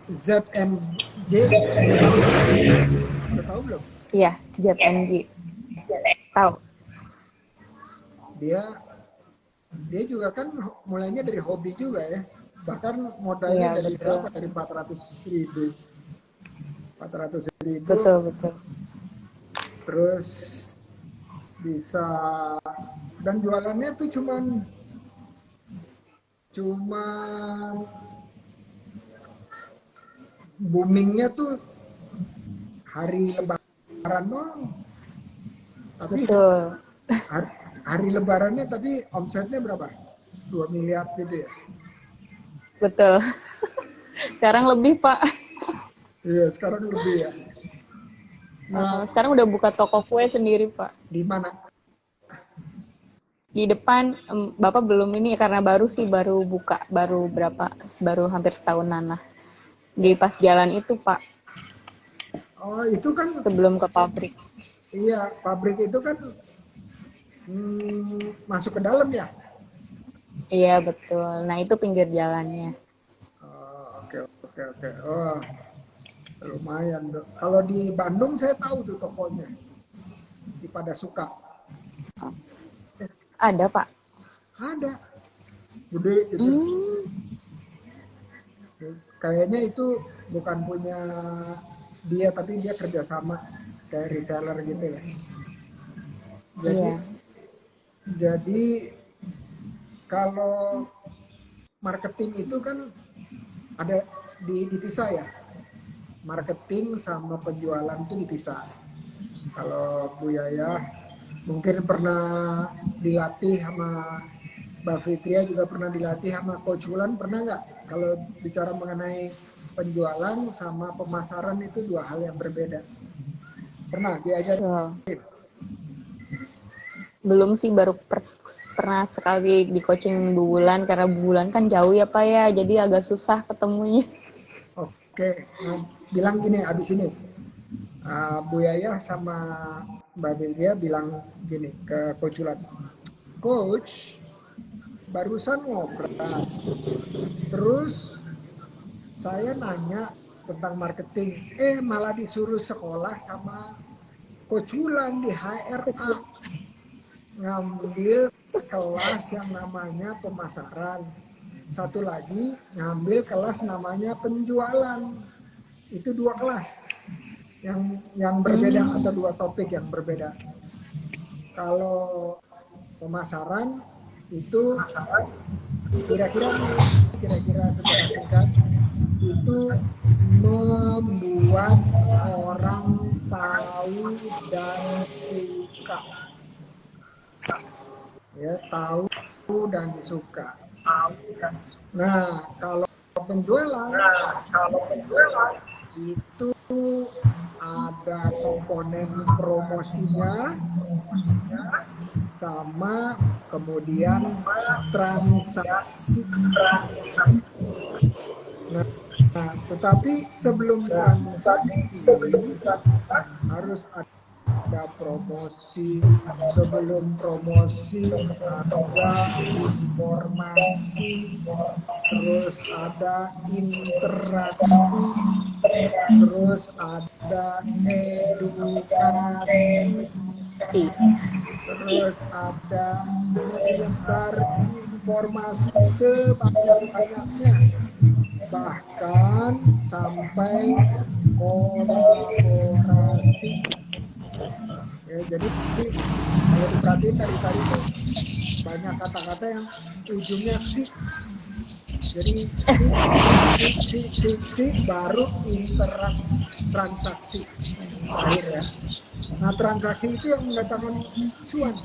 ZMJ udah tahu ya? Udah tahu belum? Iya, ZMG. Tahu. Dia dia juga kan mulainya dari hobi juga ya. Bahkan modalnya Iya, dari betul. berapa? Dari 400.000. 400.000 Betul, betul. terus bisa, dan jualannya tuh cuman boomingnya tuh hari lebaran doang. Tapi Betul. hari lebarannya tapi omsetnya berapa? 2 miliar gitu ya. Betul. Sekarang lebih, Pak. Iya, sekarang lebih ya. Nah, Sekarang udah buka toko kue sendiri, Pak. di mana? Di depan, Bapak belum ini karena baru buka, baru hampir setahunan lah. Di pas jalan itu, Pak, Oh, itu kan sebelum ke pabrik. iya, pabrik itu kan masuk ke dalam ya. Iya, betul. Nah, itu pinggir jalannya. Oh, oke oke oke. Oh, lumayan. Kalau di Bandung saya tahu tuh tokonya di Pada Suka. Ada, Pak. Ada, gede gitu. Kayaknya itu bukan punya dia, tapi dia kerjasama kayak reseller gitu ya. Jadi, Iya. jadi kalau marketing itu kan ada dipisah ya. Marketing sama penjualan itu dipisah. Kalau Bu Yaya mungkin pernah dilatih sama Mbak Fitria, juga pernah dilatih sama Coach Wulan, pernah nggak? Kalau bicara mengenai penjualan sama pemasaran itu dua hal yang berbeda. Pernah diajarin? Betul. Belum sih, baru pernah sekali di coaching bulan, karena bulan kan jauh ya, Pak ya, jadi agak susah ketemunya. Oke, nah, bilang gini abis ini. Bu Yaya sama Mbak Fitria bilang gini ke Coach Wulan. Coach, barusan ngobrol, terus saya nanya tentang marketing, malah disuruh sekolah sama Coach Wulan di HRA, ngambil kelas yang namanya pemasaran, satu lagi ngambil kelas namanya penjualan. Itu dua kelas yang berbeda, atau dua topik yang berbeda. Kalau pemasaran itu kira-kira secara singkat itu membuat orang tahu dan suka, ya, tahu dan suka. Nah, kalau penjualan itu ada komponen promosinya sama kemudian transaksi. Nah, tetapi sebelum transaksi harus ada promosi, sebelum promosi ada informasi, terus ada interaksi, terus ada edukasi, terus ada menyebar informasi sebanyak-banyaknya, bahkan sampai kolaborasi. Ya, jadi kalau diperhatiin dari tadi itu banyak kata-kata yang ujungnya si. Jadi si baru interaksi, transaksi akhir ya. Nah, transaksi itu yang mendatangkan cuan.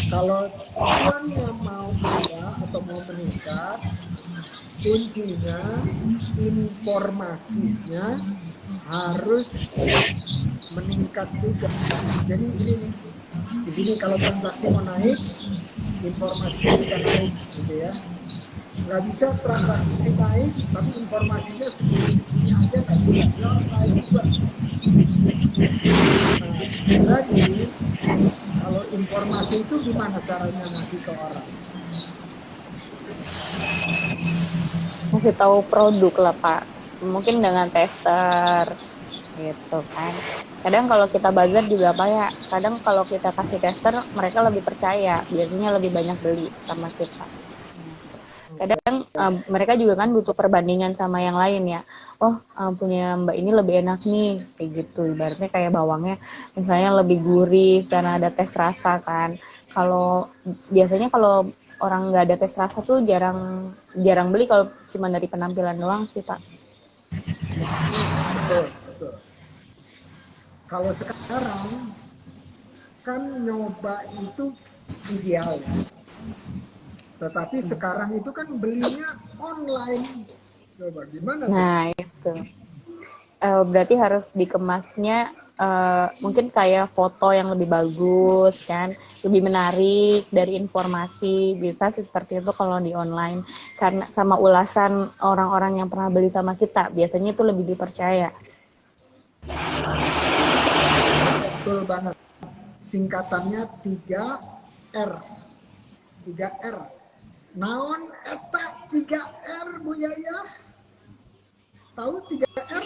Kalau cuannya mau ada atau mau meningkat, kuncinya informasinya harus meningkat juga. Jadi ini nih, di sini kalau transaksi mau naik, informasinya juga naik, gitu ya. Nggak bisa transaksi naik, tapi informasinya segini aja aja nggak bisa, dia online juga. Nah, jadi kalau informasi itu gimana caranya ngasih ke orang? Ngasih tahu produk lah Pak, mungkin dengan tester gitu kan. Kadang kalau kita bazar juga Pak ya, kadang kalau kita kasih tester mereka lebih percaya, biasanya lebih banyak beli sama kita. Kadang mereka juga kan butuh perbandingan sama yang lain ya. Oh, punya Mbak ini lebih enak nih, kayak gitu. Ibaratnya kayak bawangnya misalnya lebih gurih karena ada tes rasa kan. Kalau biasanya kalau orang nggak ada tes rasa tuh jarang jarang beli kalau cuma dari penampilan doang sih Pak. Betul, betul. Kalau sekarang kan nyoba itu ideal ya. Tetapi sekarang itu kan belinya online. Coba gimana tuh? Nah itu berarti harus dikemasnya mungkin kayak foto yang lebih bagus kan, lebih menarik dari informasi, bisa sih seperti itu kalau di online, karena sama ulasan orang-orang yang pernah beli sama kita biasanya itu lebih dipercaya. Betul banget. Singkatannya 3R. 3R. Naon eta 3R Bu Yaya? Tahu 3R?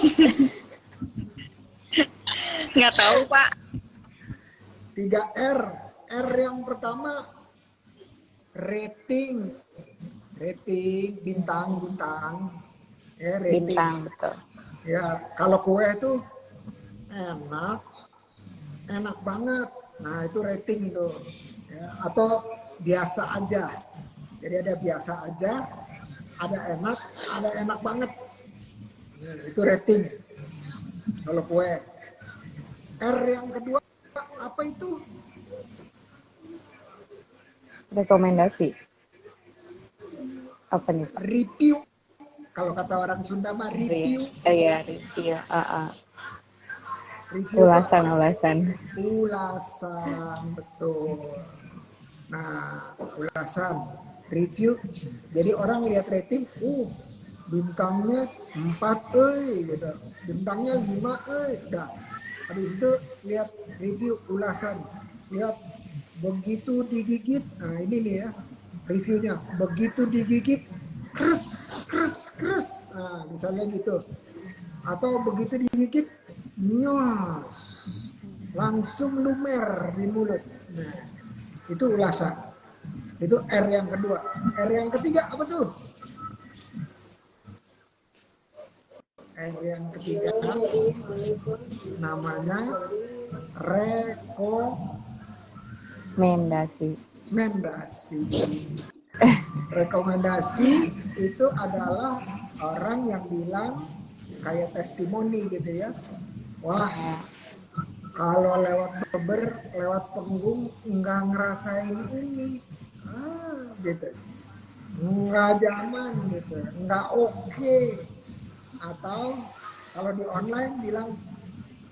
Nggak tahu, Pak. 3R. R yang pertama rating. Rating, bintang-bintang. Ya, rating. Bintang, betul. Ya, kalau kue itu enak, enak banget. Nah, itu rating tuh. Ya, atau biasa aja. Jadi ada biasa aja, ada enak banget. Ya, itu rating. Kalau kue. R yang kedua apa itu? Rekomendasi. Apa nih Pak? Review. Kalau kata orang Sunda mah review. Iya, review. Review itu apa? Ulasan. Ulasan, betul. Nah, ulasan, review. Jadi orang lihat rating, bintangnya 4, gitu. Bintangnya 5, udah. Habis itu lihat review ulasan. Lihat begitu digigit. Nah, ini nih ya reviewnya. Begitu digigit, kres. Nah, misalnya gitu. Atau begitu digigit, nyos. Langsung lumer di mulut. Nah, itu ulasan. Itu R yang kedua. R yang ketiga apa tuh? R yang ketiga namanya Rekomendasi. Rekomendasi itu adalah orang yang bilang kayak testimoni gitu ya. Wah, kalau lewat panggung nggak ngerasain ini, gitu. Nggak zaman gitu, nggak oke. Atau kalau di online bilang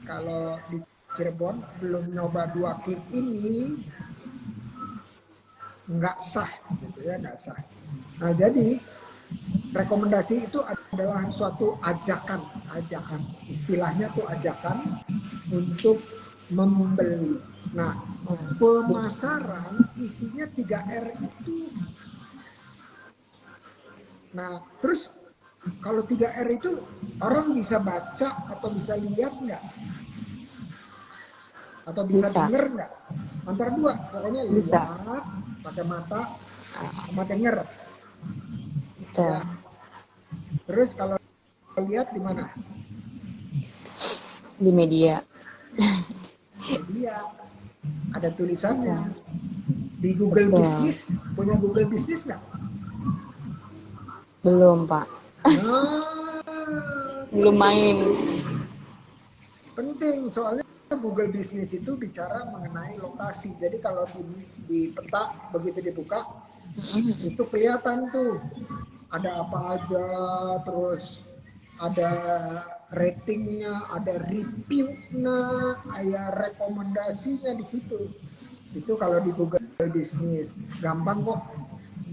kalau di Cirebon belum nyoba 2 kit ini nggak sah gitu ya, nggak sah. Nah, jadi rekomendasi itu adalah suatu ajakan, istilahnya tuh ajakan untuk membeli. Nah, pemasaran isinya 3R itu. Nah, terus kalau 3R itu orang bisa baca atau bisa lihat nggak? Atau bisa denger nggak? Antara dua, pokoknya Bisa. lihat pakai mata sama denger. Ya. Terus kalau lihat di mana? Di media. Media. Ada tulisannya. Di Google Business, punya Google Business nggak? Belum Pak. Nah, Belum main. penting soalnya Google Business itu bicara mengenai lokasi. Jadi kalau di peta begitu dibuka itu kelihatan tuh ada apa aja, terus ada ratingnya, ada reviewnya, ada rekomendasinya di situ. Itu kalau di Google Business gampang kok,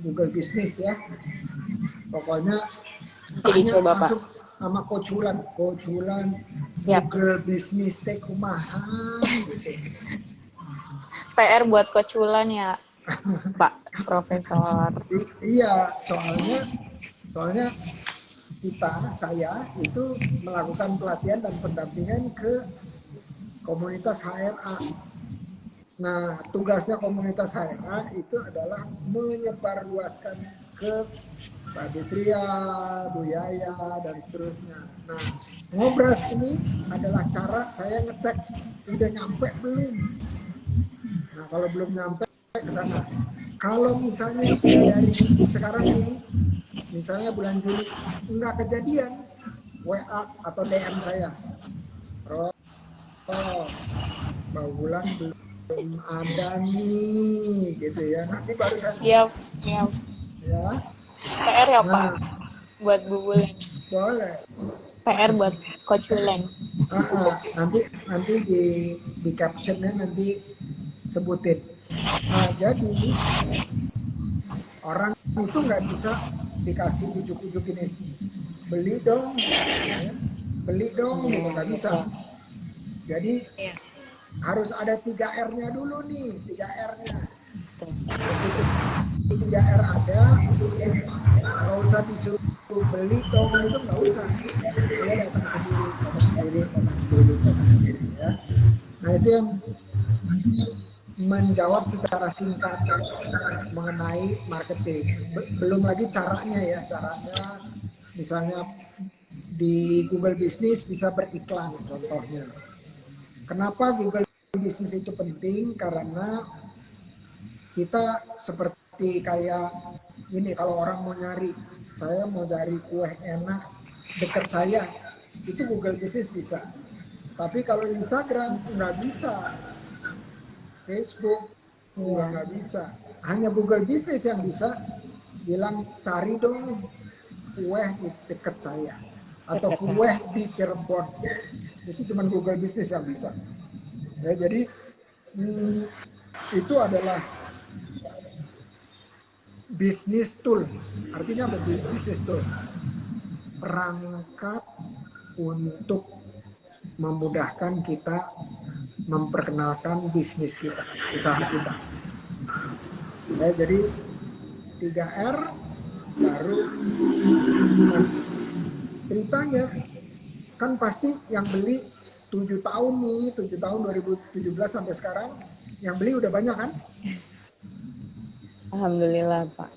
Google Business ya. Pokoknya Jadi coba Pak. sama Coach Hulan Siap. Google Business Tech kumaha gitu. PR buat Coach Wulan ya, Pak Profesor. Iya, soalnya saya itu melakukan pelatihan dan pendampingan ke komunitas HRA. Nah, tugasnya komunitas HRA itu adalah menyebarluaskan ke Pak Fitria, Bu Yaya, dan seterusnya. Nah, ngobras ini adalah cara saya ngecek udah nyampe belum. Nah, kalau belum nyampe ke sana. Kalau misalnya udah dari sekarang nih, misalnya bulan Juli nggak kejadian, WA atau DM saya. Oh, Mbak Wulan belum ada nih, gitu ya. Nanti baru saya Siap. ya. PR ya, Pak, Nah, buat Bu Wulan. boleh. PR buat Coach Wulan. Nanti di captionnya nanti sebutin. Nah, jadi orang itu nggak bisa dikasih ujuk-ujuk ini, beli dong, ya. Beli dong, gitu nggak bisa. Jadi harus ada 3R-nya dulu nih, 3R-nya. Begitu 3R ada, nggak usah disuruh beli dong, itu nggak usah. Dia datang sendiri ya. Nah, itu yang menjawab secara singkat mengenai marketing. Belum lagi caranya ya, caranya misalnya di Google Business bisa beriklan contohnya. Kenapa Google Business itu penting? Karena kita seperti kayak ini, kalau orang mau nyari, saya mau cari kue enak dekat saya, itu Google Business bisa. Tapi kalau Instagram nggak bisa, Facebook juga nggak bisa. Hanya Google Business yang bisa bilang cari dong kue di dekat saya atau kue di Cirebon. Itu cuma Google Business yang bisa. Ya, jadi itu adalah business tool. Artinya apa? Business tool. Perangkat untuk memudahkan kita memperkenalkan bisnis kita, usaha kita. Ya, jadi 3R baru. Nah, ceritanya kan pasti yang beli 7 tahun nih, 7 tahun 2017 sampai sekarang, yang beli udah banyak kan? Alhamdulillah, Pak.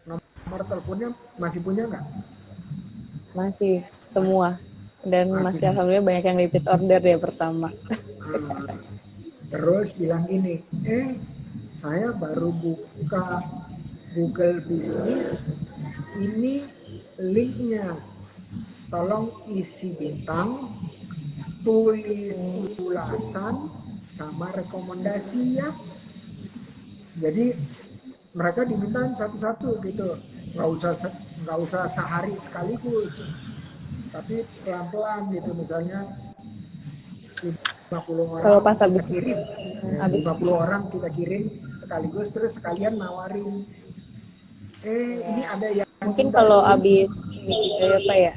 Nomor teleponnya masih punya nggak? Masih semua. Dan masih alhamdulillah banyak yang repeat order ya pertama. Terus bilang gini, saya baru buka Google Business, ini linknya, tolong isi bintang, tulis ulasan sama rekomendasi ya. Jadi mereka diminta satu-satu gitu, nggak usah sehari sekaligus, tapi pelan-pelan gitu. Misalnya 50 orang kalau pas kita habis kirim, ya, 50 orang kita kirim sekaligus, terus sekalian nawarin, ini ada yang mungkin kalau habis ini juga ya, Pak ya,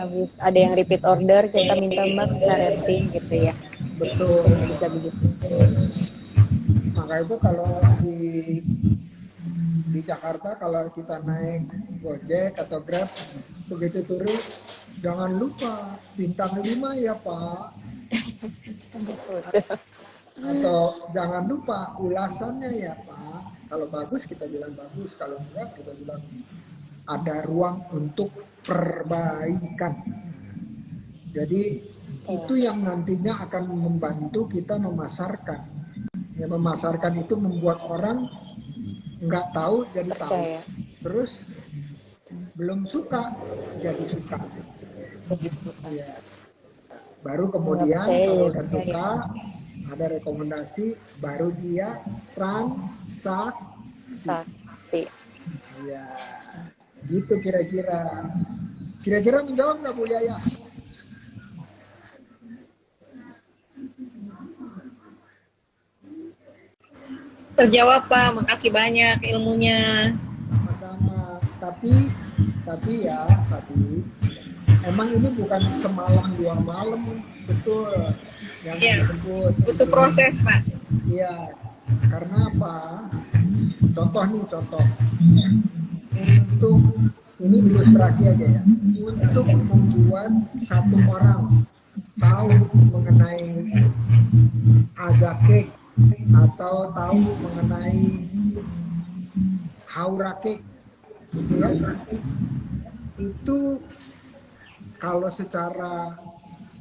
habis ada yang repeat order kita minta Mbak kita rating gitu ya. Betul. Bisa begitu. Maka itu kalau di Jakarta kalau kita naik Gojek atau Grab, begitu turun jangan lupa bintang 5 ya Pak. Atau jangan lupa ulasannya ya Pak. Kalau bagus kita bilang bagus, kalau enggak kita bilang ada ruang untuk perbaikan. Jadi itu yang nantinya akan membantu kita memasarkan. Ya, memasarkan itu membuat orang nggak tahu jadi tahu. Terus belum suka jadi suka. Ya. Baru kemudian kalau udah suka, ada rekomendasi, baru dia transaksi. Ya, gitu kira-kira. Kira-kira menjawab nggak Bu Yaya? Terjawab Pak, makasih banyak ilmunya. Sama-sama. Tapi emang ini bukan semalam 2 malam, betul yang Iya, disebut butuh itu. proses, Pak. Iya, karena apa? Contoh untuk ini ilustrasi aja ya. Untuk membuat satu orang tahu mengenai azakek atau tahu mengenai haurakek, gitu ya. Itu kalau secara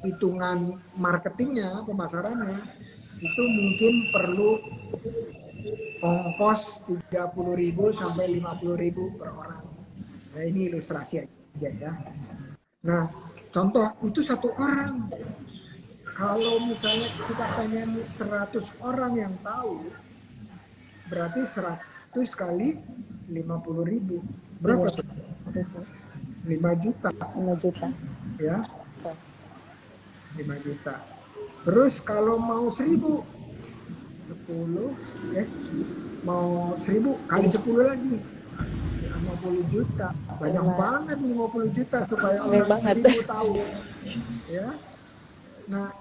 hitungan marketingnya, pemasarannya, itu mungkin perlu ongkos 30.000 sampai 50.000 per orang. Nah, ini ilustrasi aja ya. Nah, contoh itu satu orang. Kalau misalnya kita pengen 100 orang yang tahu, berarti 100 kali 50.000. Berapa tuh? 5 juta. 5 juta. Ya, Oke. 5 juta. Terus kalau mau 1000, 10, mau 1000 kali 10 lagi. 50 juta. Banyak Gila. banget 50 juta supaya Banyak orang banget. 1000 tahu. Ya. Nah,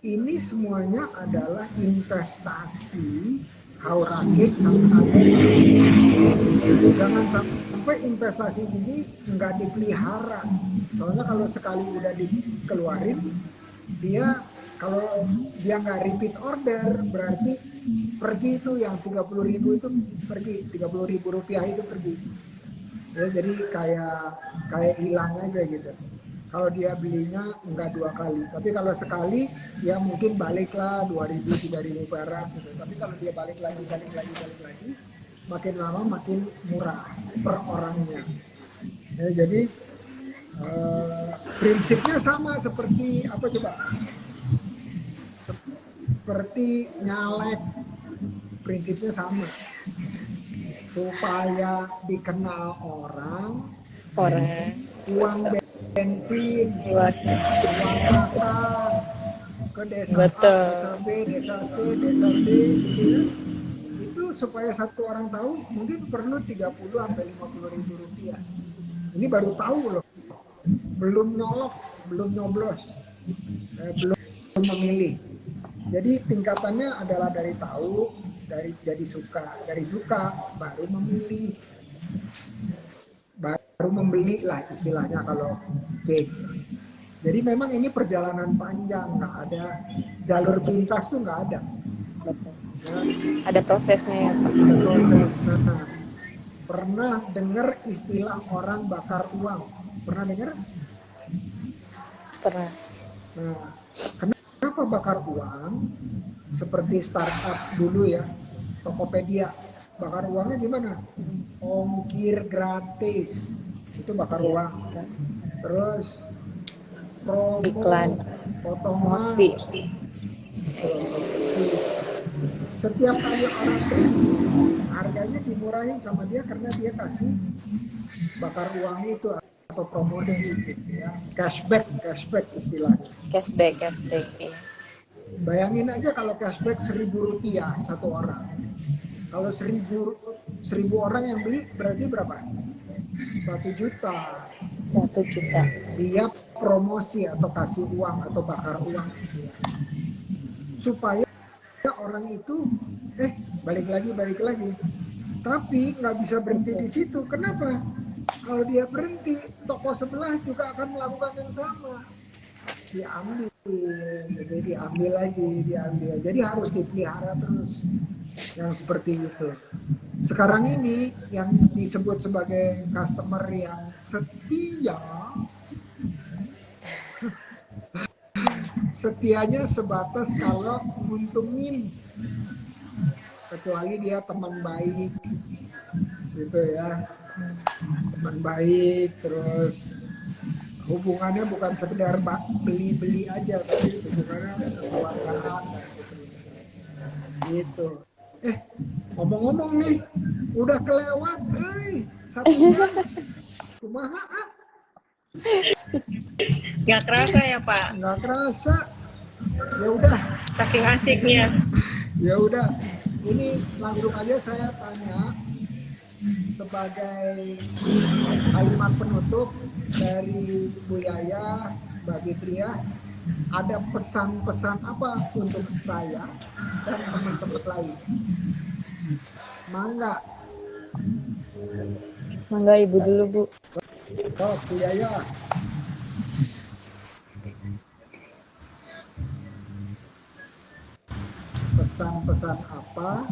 ini semuanya adalah investasi haurakik sampai jangan sampai investasi ini nggak dipelihara. Soalnya kalau sekali udah dikeluarin, dia kalau dia nggak repeat order, berarti pergi itu yang 30.000 itu pergi, 30.000 rupiah itu pergi. Ya, jadi kayak hilang aja gitu. Kalau dia belinya nggak 2 kali, tapi kalau sekali ya mungkin baliklah 2.000 3.000 perak gitu. Tapi kalau dia balik lagi, makin lama makin murah per orangnya. Ya, jadi prinsipnya sama seperti apa coba? Seperti nyalek, prinsipnya sama. Supaya dikenal orang, uang bensin, uang makan ke desa Betul. A, desa B, desa C, desa D, gitu ya. Itu supaya satu orang tahu mungkin perlu 30 sampai 50.000 rupiah. Ini baru tahu loh, belum nyolok, belum nyoblos, belum memilih. Jadi tingkatannya adalah dari tahu, dari suka baru memilih, baru membeli lah istilahnya kalau cake. Jadi memang ini perjalanan panjang, nggak ada jalur pintas tuh nggak ada. Betul. Ya, Ada prosesnya ya Pak. ada proses. Nah, pernah dengar istilah orang bakar uang? Pernah dengar? Pernah. Nah, kenapa bakar uang? Seperti startup dulu ya, Tokopedia. Bakar uangnya gimana? Ongkir gratis, itu bakar uang. Terus promo, Iklan, potongan, promosi. setiap kali orang beli harganya dimurahin sama dia karena dia kasih bakar uang itu atau promosi gitu ya, cashback istilahnya. Cashback ya. Bayangin aja kalau cashback 1.000 rupiah satu orang. Kalau 1.000 orang yang beli berarti berapa? 1 juta. 1 juta. Dia promosi atau kasih uang atau bakar uang istilahnya. Supaya orang itu balik lagi. Tapi nggak bisa berhenti di situ. Kenapa? Kalau dia berhenti, toko sebelah juga akan melakukan yang sama. Diambil lagi. Jadi harus dipelihara terus. Yang seperti itu. Sekarang ini yang disebut sebagai customer yang setia, setianya sebatas kalau nguntungin, kecuali dia teman baik gitu ya, teman baik, terus hubungannya bukan sekedar beli aja, tapi hubungannya kekeluargaan dan seterusnya gitu. Ngomong-ngomong nih, udah kelewat, 1 jam, kumaha ah? Nggak kerasa ya Pak, Nggak kerasa. Ya udah, saking asiknya. ya udah. Ini langsung aja saya tanya sebagai kalimat penutup. dari Bu Yaya, Mbak Fitria, ada pesan-pesan apa untuk saya dan teman-teman lain? Mangga. Mangga Ibu dulu, Bu. Oh, Bu Yaya. Pesan-pesan apa?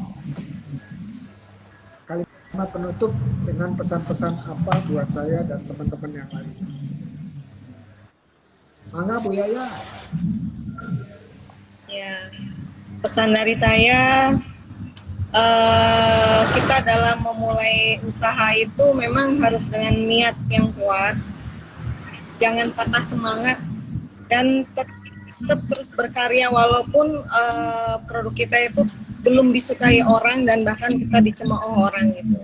Kalimat penutup dengan pesan-pesan apa buat saya dan teman-teman yang lain? Mangga Bu Yaya. Ya, pesan dari saya, kita dalam memulai usaha itu memang harus dengan niat yang kuat, jangan patah semangat, dan tetap terus berkarya walaupun produk kita itu belum disukai orang dan bahkan kita dicemooh orang gitu.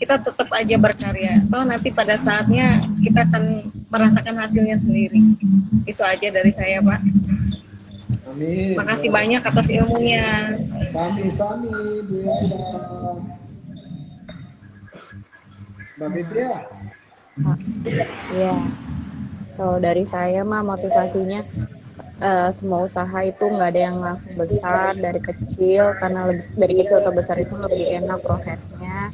Kita tetap aja berkarya. Toh nanti pada saatnya kita akan merasakan hasilnya sendiri. Itu aja dari saya, Pak. Amin. Makasih banyak atas ilmunya. Sami-sami Bu Yaya. Mbak Fitria. Iya. Kalau dari saya mah motivasinya semua usaha itu nggak ada yang langsung besar dari kecil, karena dari kecil ke besar itu lebih enak prosesnya,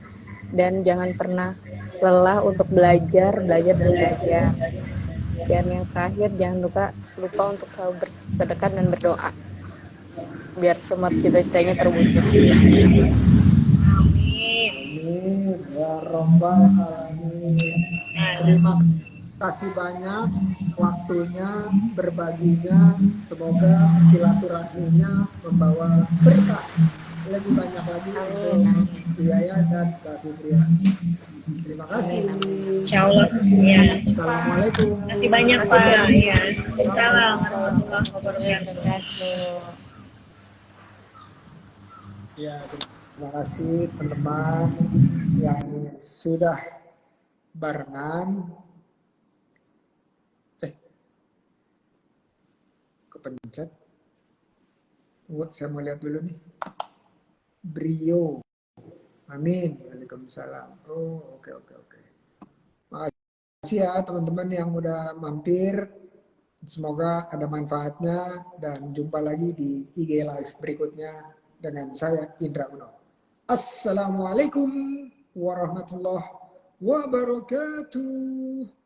dan jangan pernah lelah untuk belajar dan belajar. Dan yang terakhir, jangan lupa untuk selalu bersedekah dan berdoa biar semua cita-citanya terwujud. Amin. Amin. Ya Rabbal Alamin. Terima kasih banyak waktunya, berbaginya. Semoga silaturahminya membawa berkah lebih banyak lagi untuk Bu Yaya dan Mbak Fitria. Terima kasih. Insya Allah. Ya. Assalamualaikum. Terima kasih banyak, Pak. Ya. Salam warahmatullahi wabarakatuh. Ya, terima kasih teman-teman yang sudah barengan. Kepencet. Tunggu, saya mau lihat dulu nih. Brio. Amin. Waalaikumsalam. Oh, oke. Makasih ya teman-teman yang udah mampir. Semoga ada manfaatnya dan jumpa lagi di IG Live berikutnya dengan saya Indra Uno. Assalamualaikum warahmatullahi wabarakatuh.